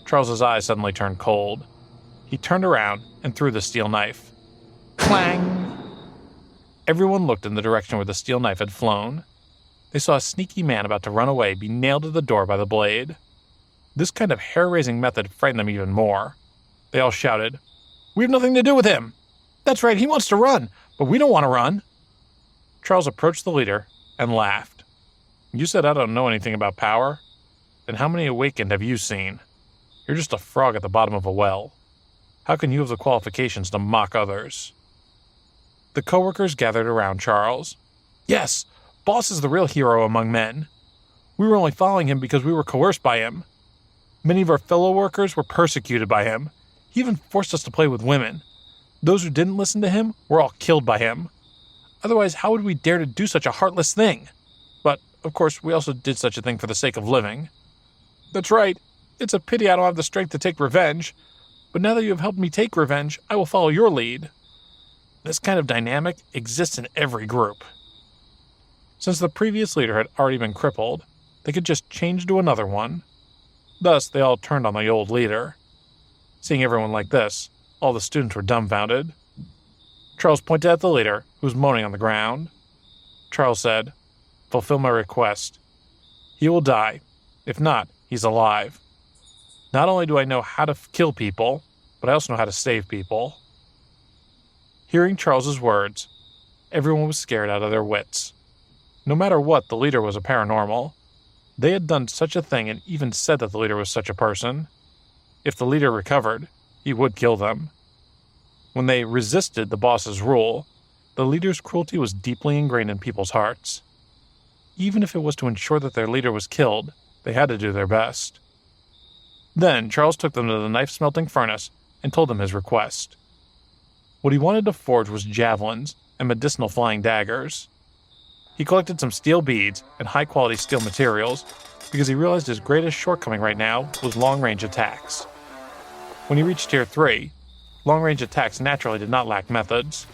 Charles's eyes suddenly turned cold. He turned around and threw the steel knife. Clang! Everyone looked in the direction where the steel knife had flown. They saw a sneaky man about to run away be nailed to the door by the blade. This kind of hair-raising method frightened them even more. They all shouted, "We have nothing to do with him! That's right, he wants to run, but we don't want to run!" Charles approached the leader and laughed. "You said I don't know anything about power? Then how many awakened have you seen? You're just a frog at the bottom of a well. How can you have the qualifications to mock others?" The coworkers gathered around Charles. "Yes, Boss is the real hero among men. We were only following him because we were coerced by him. Many of our fellow workers were persecuted by him. He even forced us to play with women. Those who didn't listen to him were all killed by him. Otherwise, how would we dare to do such a heartless thing? But, of course, we also did such a thing for the sake of living. That's right. It's a pity I don't have the strength to take revenge. But now that you have helped me take revenge, I will follow your lead." This kind of dynamic exists in every group. Since the previous leader had already been crippled, they could just change to another one. Thus, they all turned on the old leader. Seeing everyone like this, all the students were dumbfounded. Charles pointed at the leader, who was moaning on the ground. Charles said, "Fulfill my request. He will die. If not, he's alive. Not only do I know how to kill people, but I also know how to save people." Hearing Charles's words, everyone was scared out of their wits. No matter what, the leader was a paranormal. They had done such a thing and even said that the leader was such a person. If the leader recovered, he would kill them. When they resisted the boss's rule, the leader's cruelty was deeply ingrained in people's hearts. Even if it was to ensure that their leader was killed, they had to do their best. Then Charles took them to the knife-smelting furnace and told them his request. What he wanted to forge was javelins and medicinal flying daggers. He collected some steel beads and high-quality steel materials because he realized his greatest shortcoming right now was long-range attacks. When he reached Tier 3, long-range attacks naturally did not lack methods.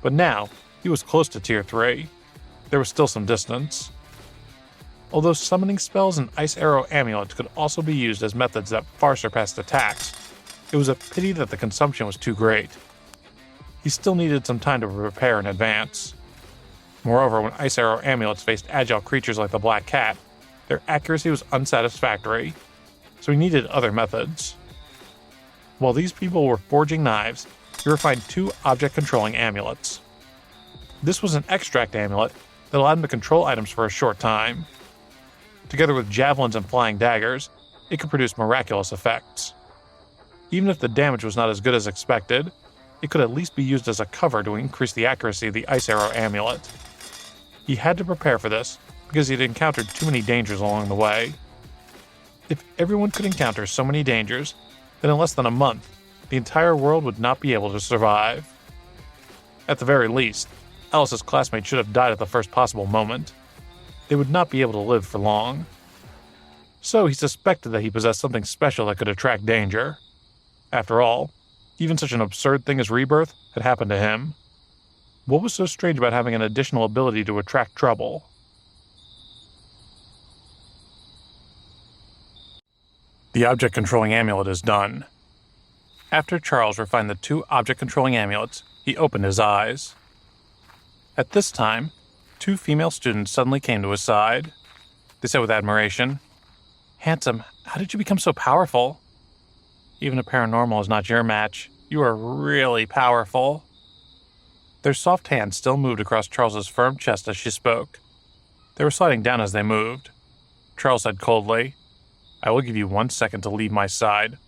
But now, he was close to Tier 3. There was still some distance. Although summoning spells and ice arrow amulets could also be used as methods that far surpassed attacks, it was a pity that the consumption was too great. He still needed some time to prepare in advance. Moreover, when ice arrow amulets faced agile creatures like the Black Cat, their accuracy was unsatisfactory, so he needed other methods. While these people were forging knives, he refined 2 object-controlling amulets. This was an extract amulet that allowed him to control items for a short time. Together with javelins and flying daggers, it could produce miraculous effects. Even if the damage was not as good as expected, it could at least be used as a cover to increase the accuracy of the ice arrow amulet. He had to prepare for this because he had encountered too many dangers along the way. If everyone could encounter so many dangers, then in less than a month, the entire world would not be able to survive. At the very least, Alice's classmates should have died at the first possible moment. They would not be able to live for long. So he suspected that he possessed something special that could attract danger. After all, even such an absurd thing as rebirth had happened to him. What was so strange about having an additional ability to attract trouble? The object-controlling amulet is done. After Charles refined the 2 object-controlling amulets, he opened his eyes. At this time, 2 female students suddenly came to his side. They said with admiration, "Handsome, how did you become so powerful? Even a paranormal is not your match. You are really powerful." Their soft hands still moved across Charles's firm chest as she spoke. They were sliding down as they moved. Charles said coldly, "I will give you 1 second to leave my side.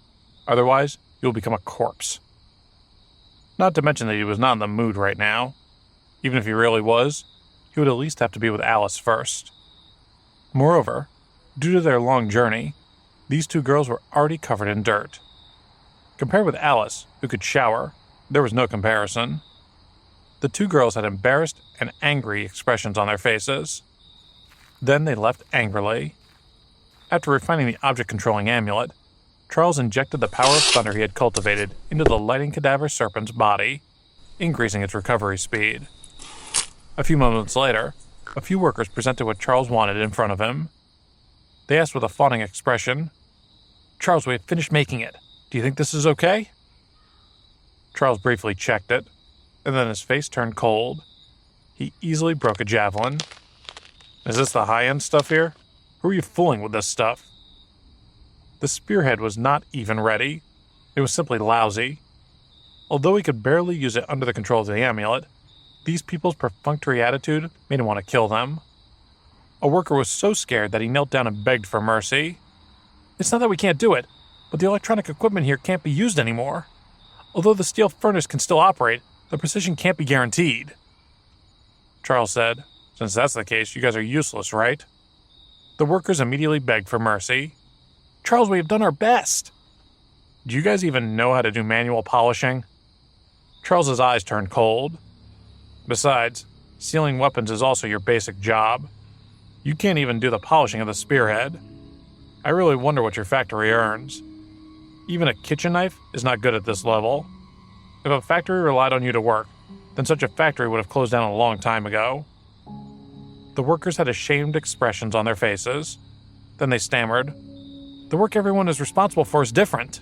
Otherwise, you will become a corpse." Not to mention that he was not in the mood right now. Even if he really was, he would at least have to be with Alice first. Moreover, due to their long journey, these 2 girls were already covered in dirt. Compared with Alice, who could shower, there was no comparison. The 2 girls had embarrassed and angry expressions on their faces. Then they left angrily. After refining the object-controlling amulet, Charles injected the power of thunder he had cultivated into the lightning cadaver serpent's body, increasing its recovery speed. A few moments later, a few workers presented what Charles wanted in front of him. They asked with a fawning expression, "Charles, we have finished making it. Do you think this is okay?" Charles briefly checked it, and then his face turned cold. He easily broke a javelin. "Is this the high-end stuff here? Who are you fooling with this stuff?" The spearhead was not even ready. It was simply lousy. Although he could barely use it under the control of the amulet, these people's perfunctory attitude made him want to kill them. A worker was so scared that he knelt down and begged for mercy. "It's not that we can't do it, but the electronic equipment here can't be used anymore. Although the steel furnace can still operate, the precision can't be guaranteed." Charles said, "Since that's the case, you guys are useless, right?" The workers immediately begged for mercy. "Charles, we have done our best." "Do you guys even know how to do manual polishing?" Charles's eyes turned cold. "Besides, sealing weapons is also your basic job. You can't even do the polishing of the spearhead. I really wonder what your factory earns. Even a kitchen knife is not good at this level. If a factory relied on you to work, then such a factory would have closed down a long time ago." The workers had ashamed expressions on their faces. Then they stammered, "The work everyone is responsible for is different."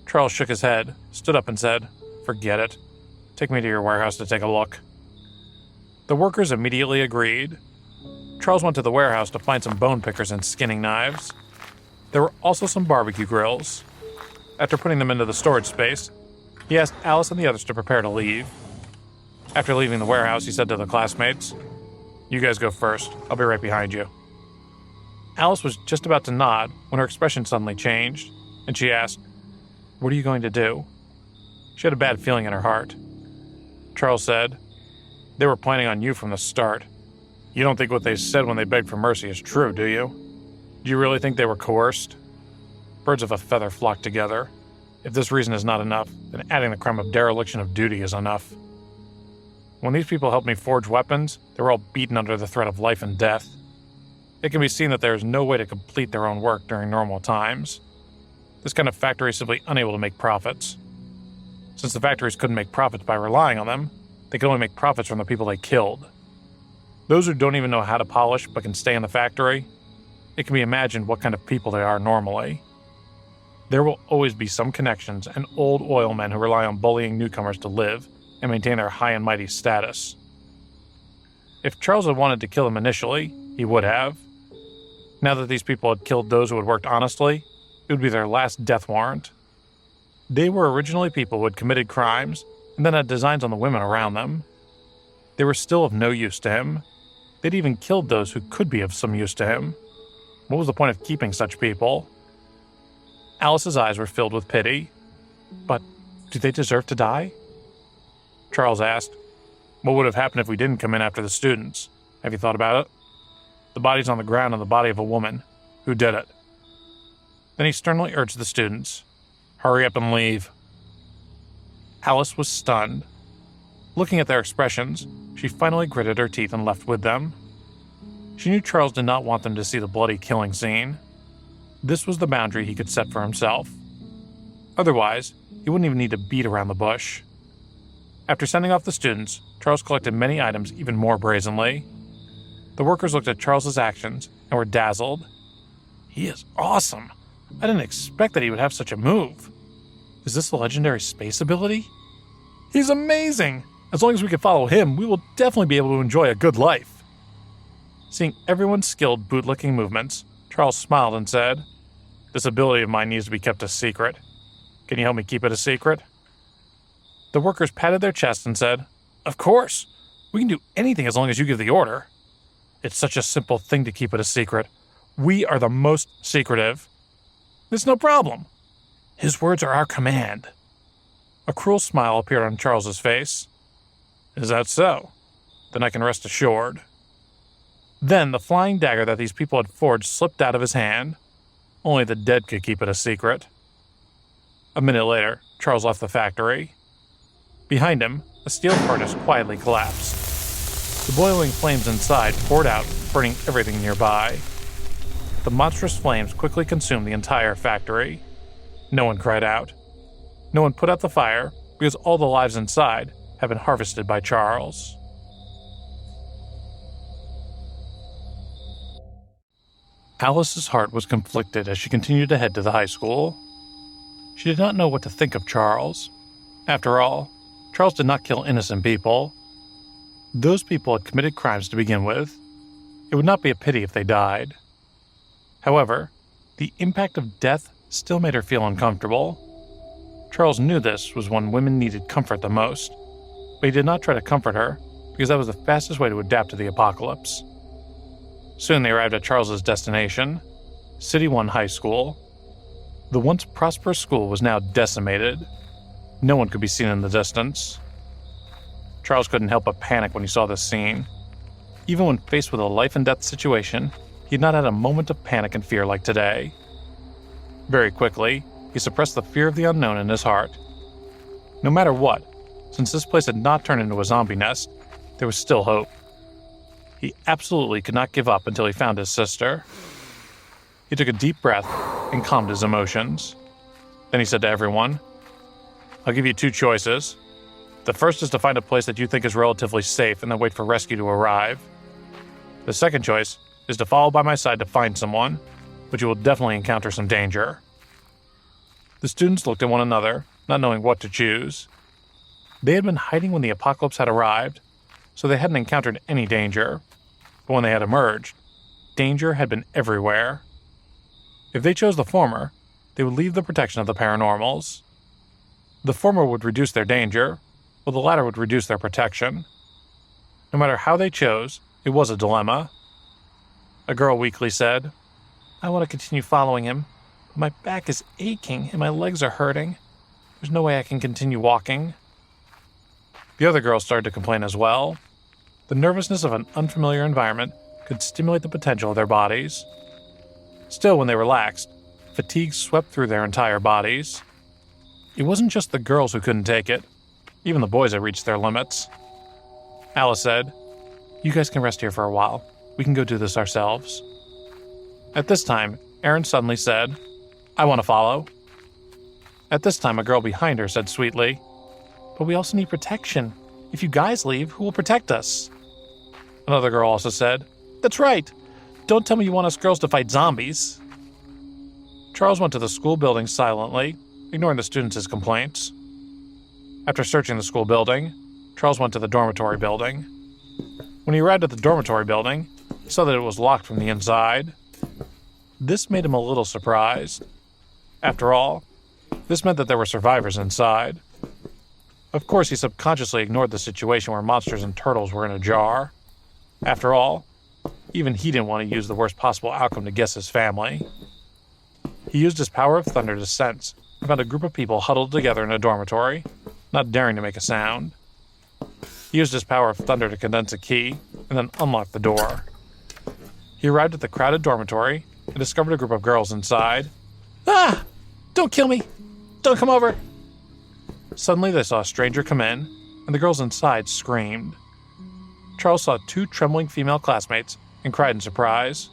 Charles shook his head, stood up and said, "Forget it. Take me to your warehouse to take a look." The workers immediately agreed. Charles went to the warehouse to find some bone pickers and skinning knives. There were also some barbecue grills. After putting them into the storage space, he asked Alice and the others to prepare to leave. After leaving the warehouse, he said to the classmates, "You guys go first. I'll be right behind you." Alice was just about to nod when her expression suddenly changed, and she asked, "What are you going to do?" She had a bad feeling in her heart. Charles said, "They were planning on you from the start. You don't think what they said when they begged for mercy is true, do you? Do you really think they were coerced? Birds of a feather flock together. If this reason is not enough, then adding the crime of dereliction of duty is enough. When these people helped me forge weapons, they were all beaten under the threat of life and death. It can be seen that there is no way to complete their own work during normal times. This kind of factory is simply unable to make profits. Since the factories couldn't make profits by relying on them, they could only make profits from the people they killed. Those who don't even know how to polish but can stay in the factory, it can be imagined what kind of people they are normally. There will always be some connections and old oil men who rely on bullying newcomers to live and maintain their high and mighty status. If Charles had wanted to kill them initially, he would have. Now that these people had killed those who had worked honestly, it would be their last death warrant. They were originally people who had committed crimes and then had designs on the women around them. They were still of no use to him. They'd even killed those who could be of some use to him. What was the point of keeping such people? Alice's eyes were filled with pity. But do they deserve to die? Charles asked, "What would have happened if we didn't come in after the students? Have you thought about it? The body's on the ground and the body of a woman. Who did it?" Then he sternly urged the students, "Hurry up and leave." Alice was stunned. Looking at their expressions, she finally gritted her teeth and left with them. She knew Charles did not want them to see the bloody killing scene. This was the boundary he could set for himself. Otherwise, he wouldn't even need to beat around the bush. After sending off the students, Charles collected many items even more brazenly. The workers looked at Charles's actions and were dazzled. "He is awesome. I didn't expect that he would have such a move. Is this a legendary space ability? He's amazing. As long as we can follow him, we will definitely be able to enjoy a good life. Seeing everyone's skilled bootlicking movements, Charles smiled and said, "This ability of mine needs to be kept a secret. Can you help me keep it a secret?" The workers patted their chests and said, "Of course. We can do anything as long as you give the order. It's such a simple thing to keep it a secret. We are the most secretive. It's no problem. His words are our command." A cruel smile appeared on Charles's face. "Is that so? Then I can rest assured." Then the flying dagger that these people had forged slipped out of his hand. Only the dead could keep it a secret. A minute later, Charles left the factory. Behind him, a steel furnace quietly collapsed. The boiling flames inside poured out, burning everything nearby. The monstrous flames quickly consumed the entire factory. No one cried out. No one put out the fire because all the lives inside had been harvested by Charles. Alice's heart was conflicted as she continued to head to the high school. She did not know what to think of Charles. After all, Charles did not kill innocent people. Those people had committed crimes to begin with. It would not be a pity if they died. However, the impact of death still made her feel uncomfortable. Charles knew this was when women needed comfort the most, but he did not try to comfort her because that was the fastest way to adapt to the apocalypse. Soon they arrived at Charles's destination, City One High School. The once prosperous school was now decimated. No one could be seen in the distance. Charles couldn't help but panic when he saw this scene. Even when faced with a life-and-death situation, he had not had a moment of panic and fear like today. Very quickly, he suppressed the fear of the unknown in his heart. No matter what, since this place had not turned into a zombie nest, there was still hope. He absolutely could not give up until he found his sister. He took a deep breath and calmed his emotions. Then he said to everyone, "I'll give you two choices. The first is to find a place that you think is relatively safe and then wait for rescue to arrive. The second choice is to follow by my side to find someone, but you will definitely encounter some danger." The students looked at one another, not knowing what to choose. They had been hiding when the apocalypse had arrived, so they hadn't encountered any danger. But when they had emerged, danger had been everywhere. If they chose the former, they would leave the protection of the paranormals. The former would reduce their danger, while the latter would reduce their protection. No matter how they chose, it was a dilemma. A girl weakly said, "I want to continue following him, but my back is aching and my legs are hurting. There's no way I can continue walking." The other girls started to complain as well. The nervousness of an unfamiliar environment could stimulate the potential of their bodies. Still, when they relaxed, fatigue swept through their entire bodies. It wasn't just the girls who couldn't take it. Even the boys had reached their limits. Alice said, "You guys can rest here for a while. We can go do this ourselves." At this time, Erin suddenly said, "I want to follow." At this time, a girl behind her said sweetly, "But we also need protection. If you guys leave, who will protect us?" Another girl also said, "That's right. Don't tell me you want us girls to fight zombies." Charles went to the school building silently, ignoring the students' complaints. After searching the school building, Charles went to the dormitory building. When he arrived at the dormitory building, he saw that it was locked from the inside. This made him a little surprised. After all, this meant that there were survivors inside. Of course, he subconsciously ignored the situation where monsters and turtles were in a jar. After all, even he didn't want to use the worst possible outcome to guess his family. He used his power of thunder to sense and found a group of people huddled together in a dormitory, not daring to make a sound. He used his power of thunder to condense a key and then unlock the door. He arrived at the crowded dormitory and discovered a group of girls inside. "Ah! Don't kill me! Don't come over!" Suddenly they saw a stranger come in, and the girls inside screamed. Charles saw two trembling female classmates and cried in surprise.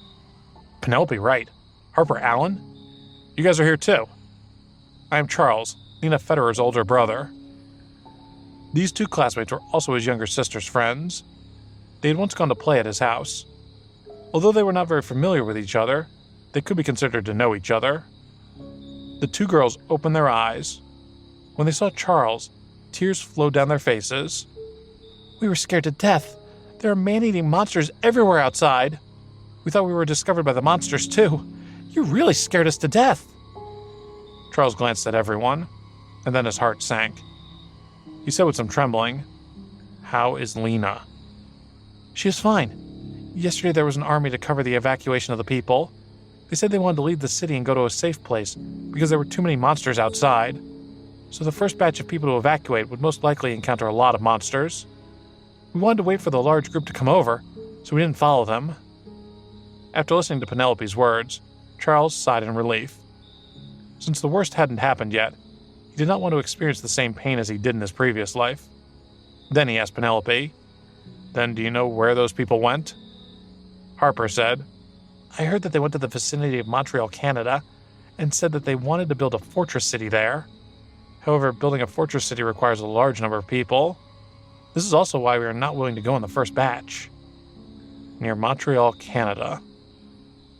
"Penelope Wright, Harper Allen? You guys are here too. I am Charles, Lena Federer's older brother." These two classmates were also his younger sister's friends. They had once gone to play at his house. Although they were not very familiar with each other, they could be considered to know each other. The two girls opened their eyes. When they saw Charles, tears flowed down their faces. We were scared to death. There are man-eating monsters everywhere outside. We thought we were discovered by the monsters, too. You really scared us to death." Charles glanced at everyone, and then his heart sank. He said with some trembling, "How is Lena?" "She is fine. Yesterday there was an army to cover the evacuation of the people. They said they wanted to leave the city and go to a safe place because there were too many monsters outside. So the first batch of people to evacuate would most likely encounter a lot of monsters. We wanted to wait for the large group to come over, so we didn't follow them." After listening to Penelope's words, Charles sighed in relief. Since the worst hadn't happened yet, he did not want to experience the same pain as he did in his previous life. Then he asked Penelope, "Then do you know where those people went?" Harper said, "I heard that they went to the vicinity of Montreal, Canada, and said that they wanted to build a fortress city there. However, building a fortress city requires a large number of people. This is also why we are not willing to go in the first batch." Near Montreal, Canada.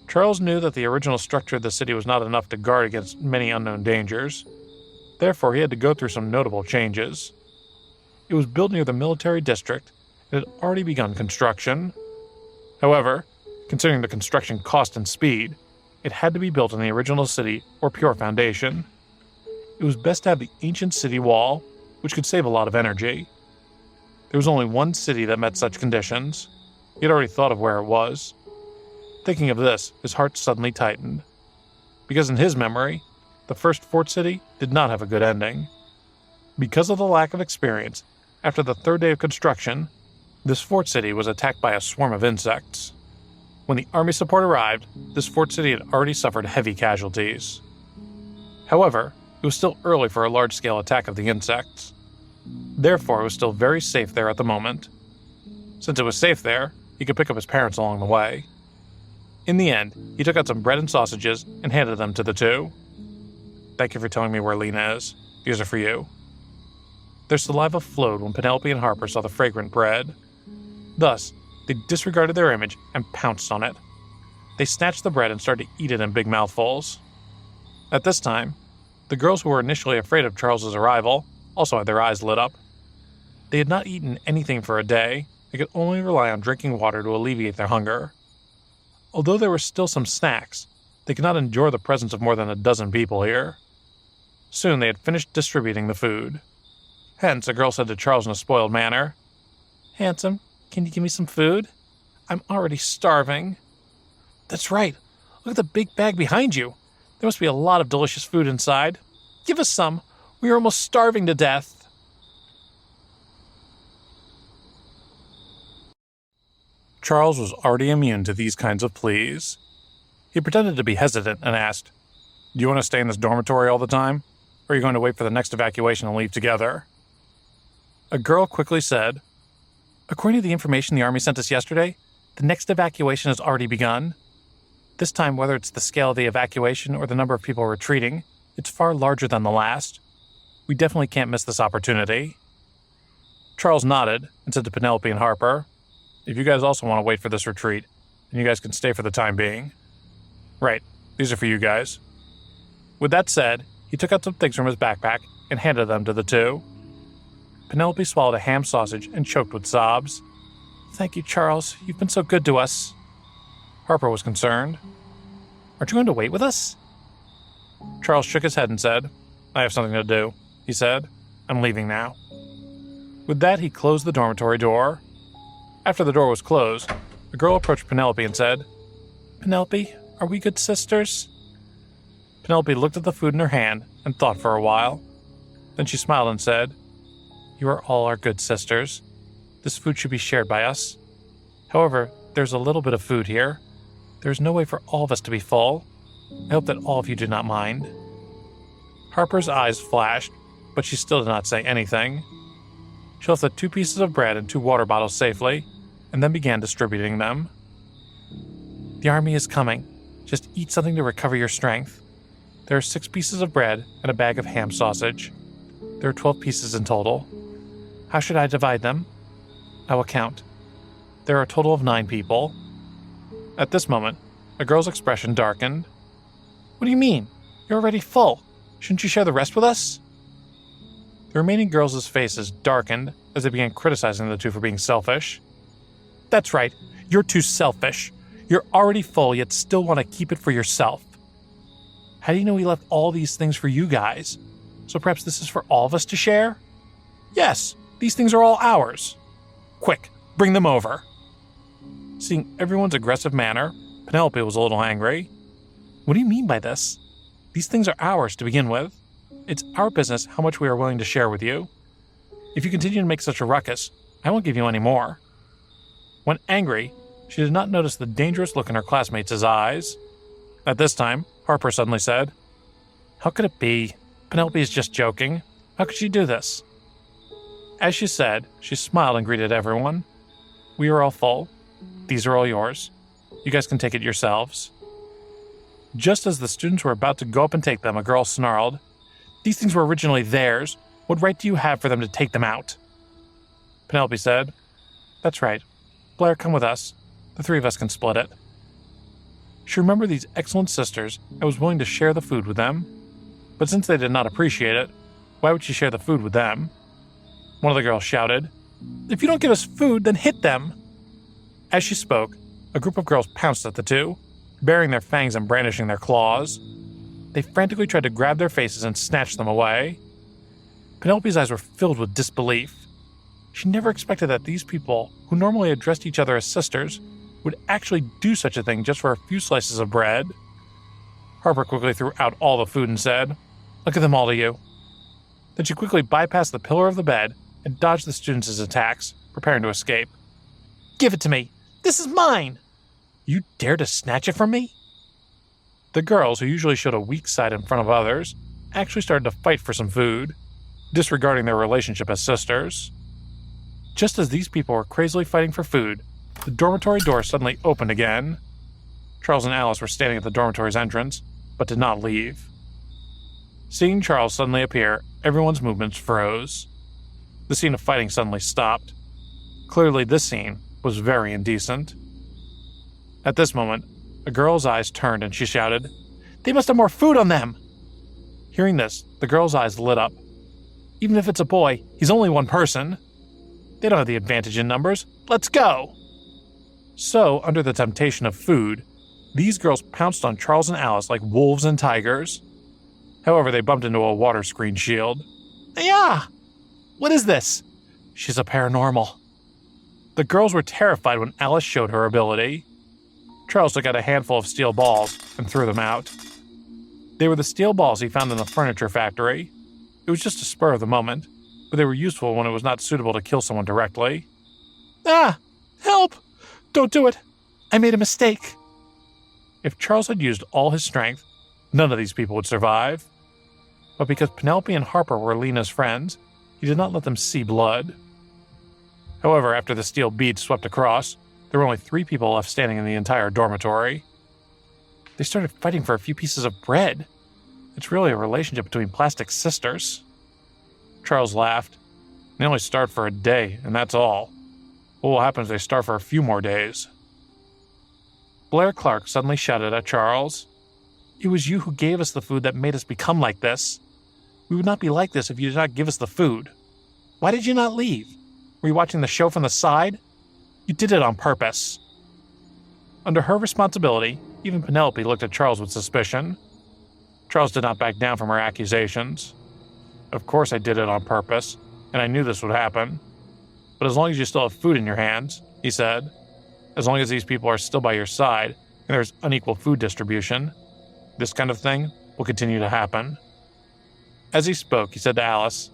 Charles knew that the original structure of the city was not enough to guard against many unknown dangers. Therefore, he had to go through some notable changes. It was built near the military district and had already begun construction. However, considering the construction cost and speed, it had to be built in the original city or pure foundation. It was best to have the ancient city wall, which could save a lot of energy. There was only one city that met such conditions. He had already thought of where it was. Thinking of this, his heart suddenly tightened. Because in his memory, the first fort city did not have a good ending. Because of the lack of experience, after the third day of construction, this fort city was attacked by a swarm of insects. When the army support arrived, this fort city had already suffered heavy casualties. However, it was still early for a large-scale attack of the insects. Therefore, it was still very safe there at the moment. Since it was safe there, he could pick up his parents along the way. In the end, he took out some bread and sausages and handed them to the two. "Thank you for telling me where Lena is. These are for you." Their saliva flowed when Penelope and Harper saw the fragrant bread. Thus, they disregarded their image and pounced on it. They snatched the bread and started to eat it in big mouthfuls. At this time, the girls who were initially afraid of Charles's arrival also had their eyes lit up. They had not eaten anything for a day. They could only rely on drinking water to alleviate their hunger. Although there were still some snacks, they could not endure the presence of more than a dozen people here. Soon they had finished distributing the food. Hence, a girl said to Charles in a spoiled manner, "Handsome, can you give me some food? I'm already starving." "That's right. Look at the big bag behind you. There must be a lot of delicious food inside. Give us some. We are almost starving to death." Charles was already immune to these kinds of pleas. He pretended to be hesitant and asked, "Do you want to stay in this dormitory all the time? Or are you going to wait for the next evacuation and leave together?" A girl quickly said, "According to the information the army sent us yesterday, the next evacuation has already begun. This time, whether it's the scale of the evacuation or the number of people retreating, it's far larger than the last. We definitely can't miss this opportunity." Charles nodded and said to Penelope and Harper, "If you guys also want to wait for this retreat, then you guys can stay for the time being." "Right, these are for you guys." With that said, he took out some things from his backpack and handed them to the two. Penelope swallowed a ham sausage and choked with sobs. "Thank you, Charles. You've been so good to us." Harper was concerned. "Aren't you going to wait with us?" Charles shook his head and said, "I have something to do," he said. "I'm leaving now." With that, he closed the dormitory door. After the door was closed, the girl approached Penelope and said, "Penelope, are we good sisters?" Penelope looked at the food in her hand and thought for a while. Then she smiled and said, "You are all our good sisters. This food should be shared by us. However, there's a little bit of food here. There is no way for all of us to be full. I hope that all of you do not mind." Harper's eyes flashed, but she still did not say anything. She left the 2 pieces of bread and 2 water bottles safely, and then began distributing them. "The army is coming. Just eat something to recover your strength. There are 6 pieces of bread and a bag of ham sausage. There are 12 pieces in total. How should I divide them? I will count. There are a total of 9 people." At this moment, a girl's expression darkened. "What do you mean? You're already full. Shouldn't you share the rest with us?" The remaining girls' faces darkened as they began criticizing the two for being selfish. That's right, you're too selfish. You're already full, yet still want to keep it for yourself. How do you know he left all these things for you guys? So perhaps this is for all of us to share? Yes, these things are all ours. Quick, bring them over. Seeing everyone's aggressive manner, Penelope was a little angry. What do you mean by this? These things are ours to begin with. It's our business how much we are willing to share with you. If you continue to make such a ruckus, I won't give you any more. When angry, she did not notice the dangerous look in her classmates' eyes. At this time, Harper suddenly said, "How could it be? Penelope is just joking. How could she do this?" As she said, she smiled and greeted everyone. "We are all full. These are all yours. You guys can take it yourselves." Just as the students were about to go up and take them, a girl snarled, "These things were originally theirs. What right do you have for them to take them out?" Penelope said, "That's right. Blair, come with us. The three of us can split it." She remembered these excellent sisters and was willing to share the food with them. But since they did not appreciate it, why would she share the food with them? One of the girls shouted, "If you don't give us food, then hit them!" As she spoke, a group of girls pounced at the two, baring their fangs and brandishing their claws. They frantically tried to grab their faces and snatch them away. Penelope's eyes were filled with disbelief. She never expected that these people, who normally addressed each other as sisters, would actually do such a thing just for a few slices of bread. Harper quickly threw out all the food and said, "Look at them all to you." Then she quickly bypassed the pillar of the bed and dodged the students' attacks, preparing to escape. "Give it to me! This is mine! You dare to snatch it from me?" The girls, who usually showed a weak side in front of others, actually started to fight for some food, disregarding their relationship as sisters. Just as these people were crazily fighting for food, the dormitory door suddenly opened again. Charles and Alice were standing at the dormitory's entrance, but did not leave. Seeing Charles suddenly appear, everyone's movements froze. The scene of fighting suddenly stopped. Clearly, this scene was very indecent. At this moment, a girl's eyes turned and she shouted, "They must have more food on them!" Hearing this, the girl's eyes lit up. "Even if it's a boy, he's only one person. They don't have the advantage in numbers. Let's go!" So, under the temptation of food, these girls pounced on Charles and Alice like wolves and tigers. However, they bumped into a water screen shield. "Yeah! What is this?" "She's a paranormal." The girls were terrified when Alice showed her ability. Charles took out a handful of steel balls and threw them out. They were the steel balls he found in the furniture factory. It was just a spur of the moment, but they were useful when it was not suitable to kill someone directly. "Ah! Help! Don't do it! I made a mistake!" If Charles had used all his strength, none of these people would survive. But because Penelope and Harper were Lena's friends, he did not let them see blood. However, after the steel beads swept across, there were only 3 people left standing in the entire dormitory. They started fighting for a few pieces of bread. It's really a relationship between plastic sisters. Charles laughed. They only starved for a day, and that's all. What will happen if they starve for a few more days? Blair Clark suddenly shouted at Charles, "It was you who gave us the food that made us become like this. We would not be like this if you did not give us the food. Why did you not leave? Were you watching the show from the side? You did it on purpose." Under her responsibility, even Penelope looked at Charles with suspicion. Charles did not back down from her accusations. "Of course I did it on purpose, and I knew this would happen. But as long as you still have food in your hands," he said, "as long as these people are still by your side and there's unequal food distribution, this kind of thing will continue to happen." As he spoke, he said to Alice,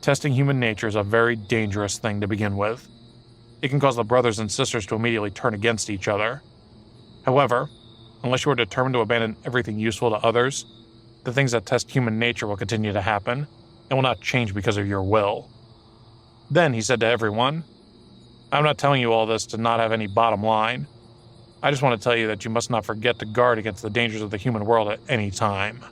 "Testing human nature is a very dangerous thing to begin with. It can cause the brothers and sisters to immediately turn against each other. However, unless you are determined to abandon everything useful to others, the things that test human nature will continue to happen and will not change because of your will." Then he said to everyone, "I'm not telling you all this to not have any bottom line. I just want to tell you that you must not forget to guard against the dangers of the human world at any time."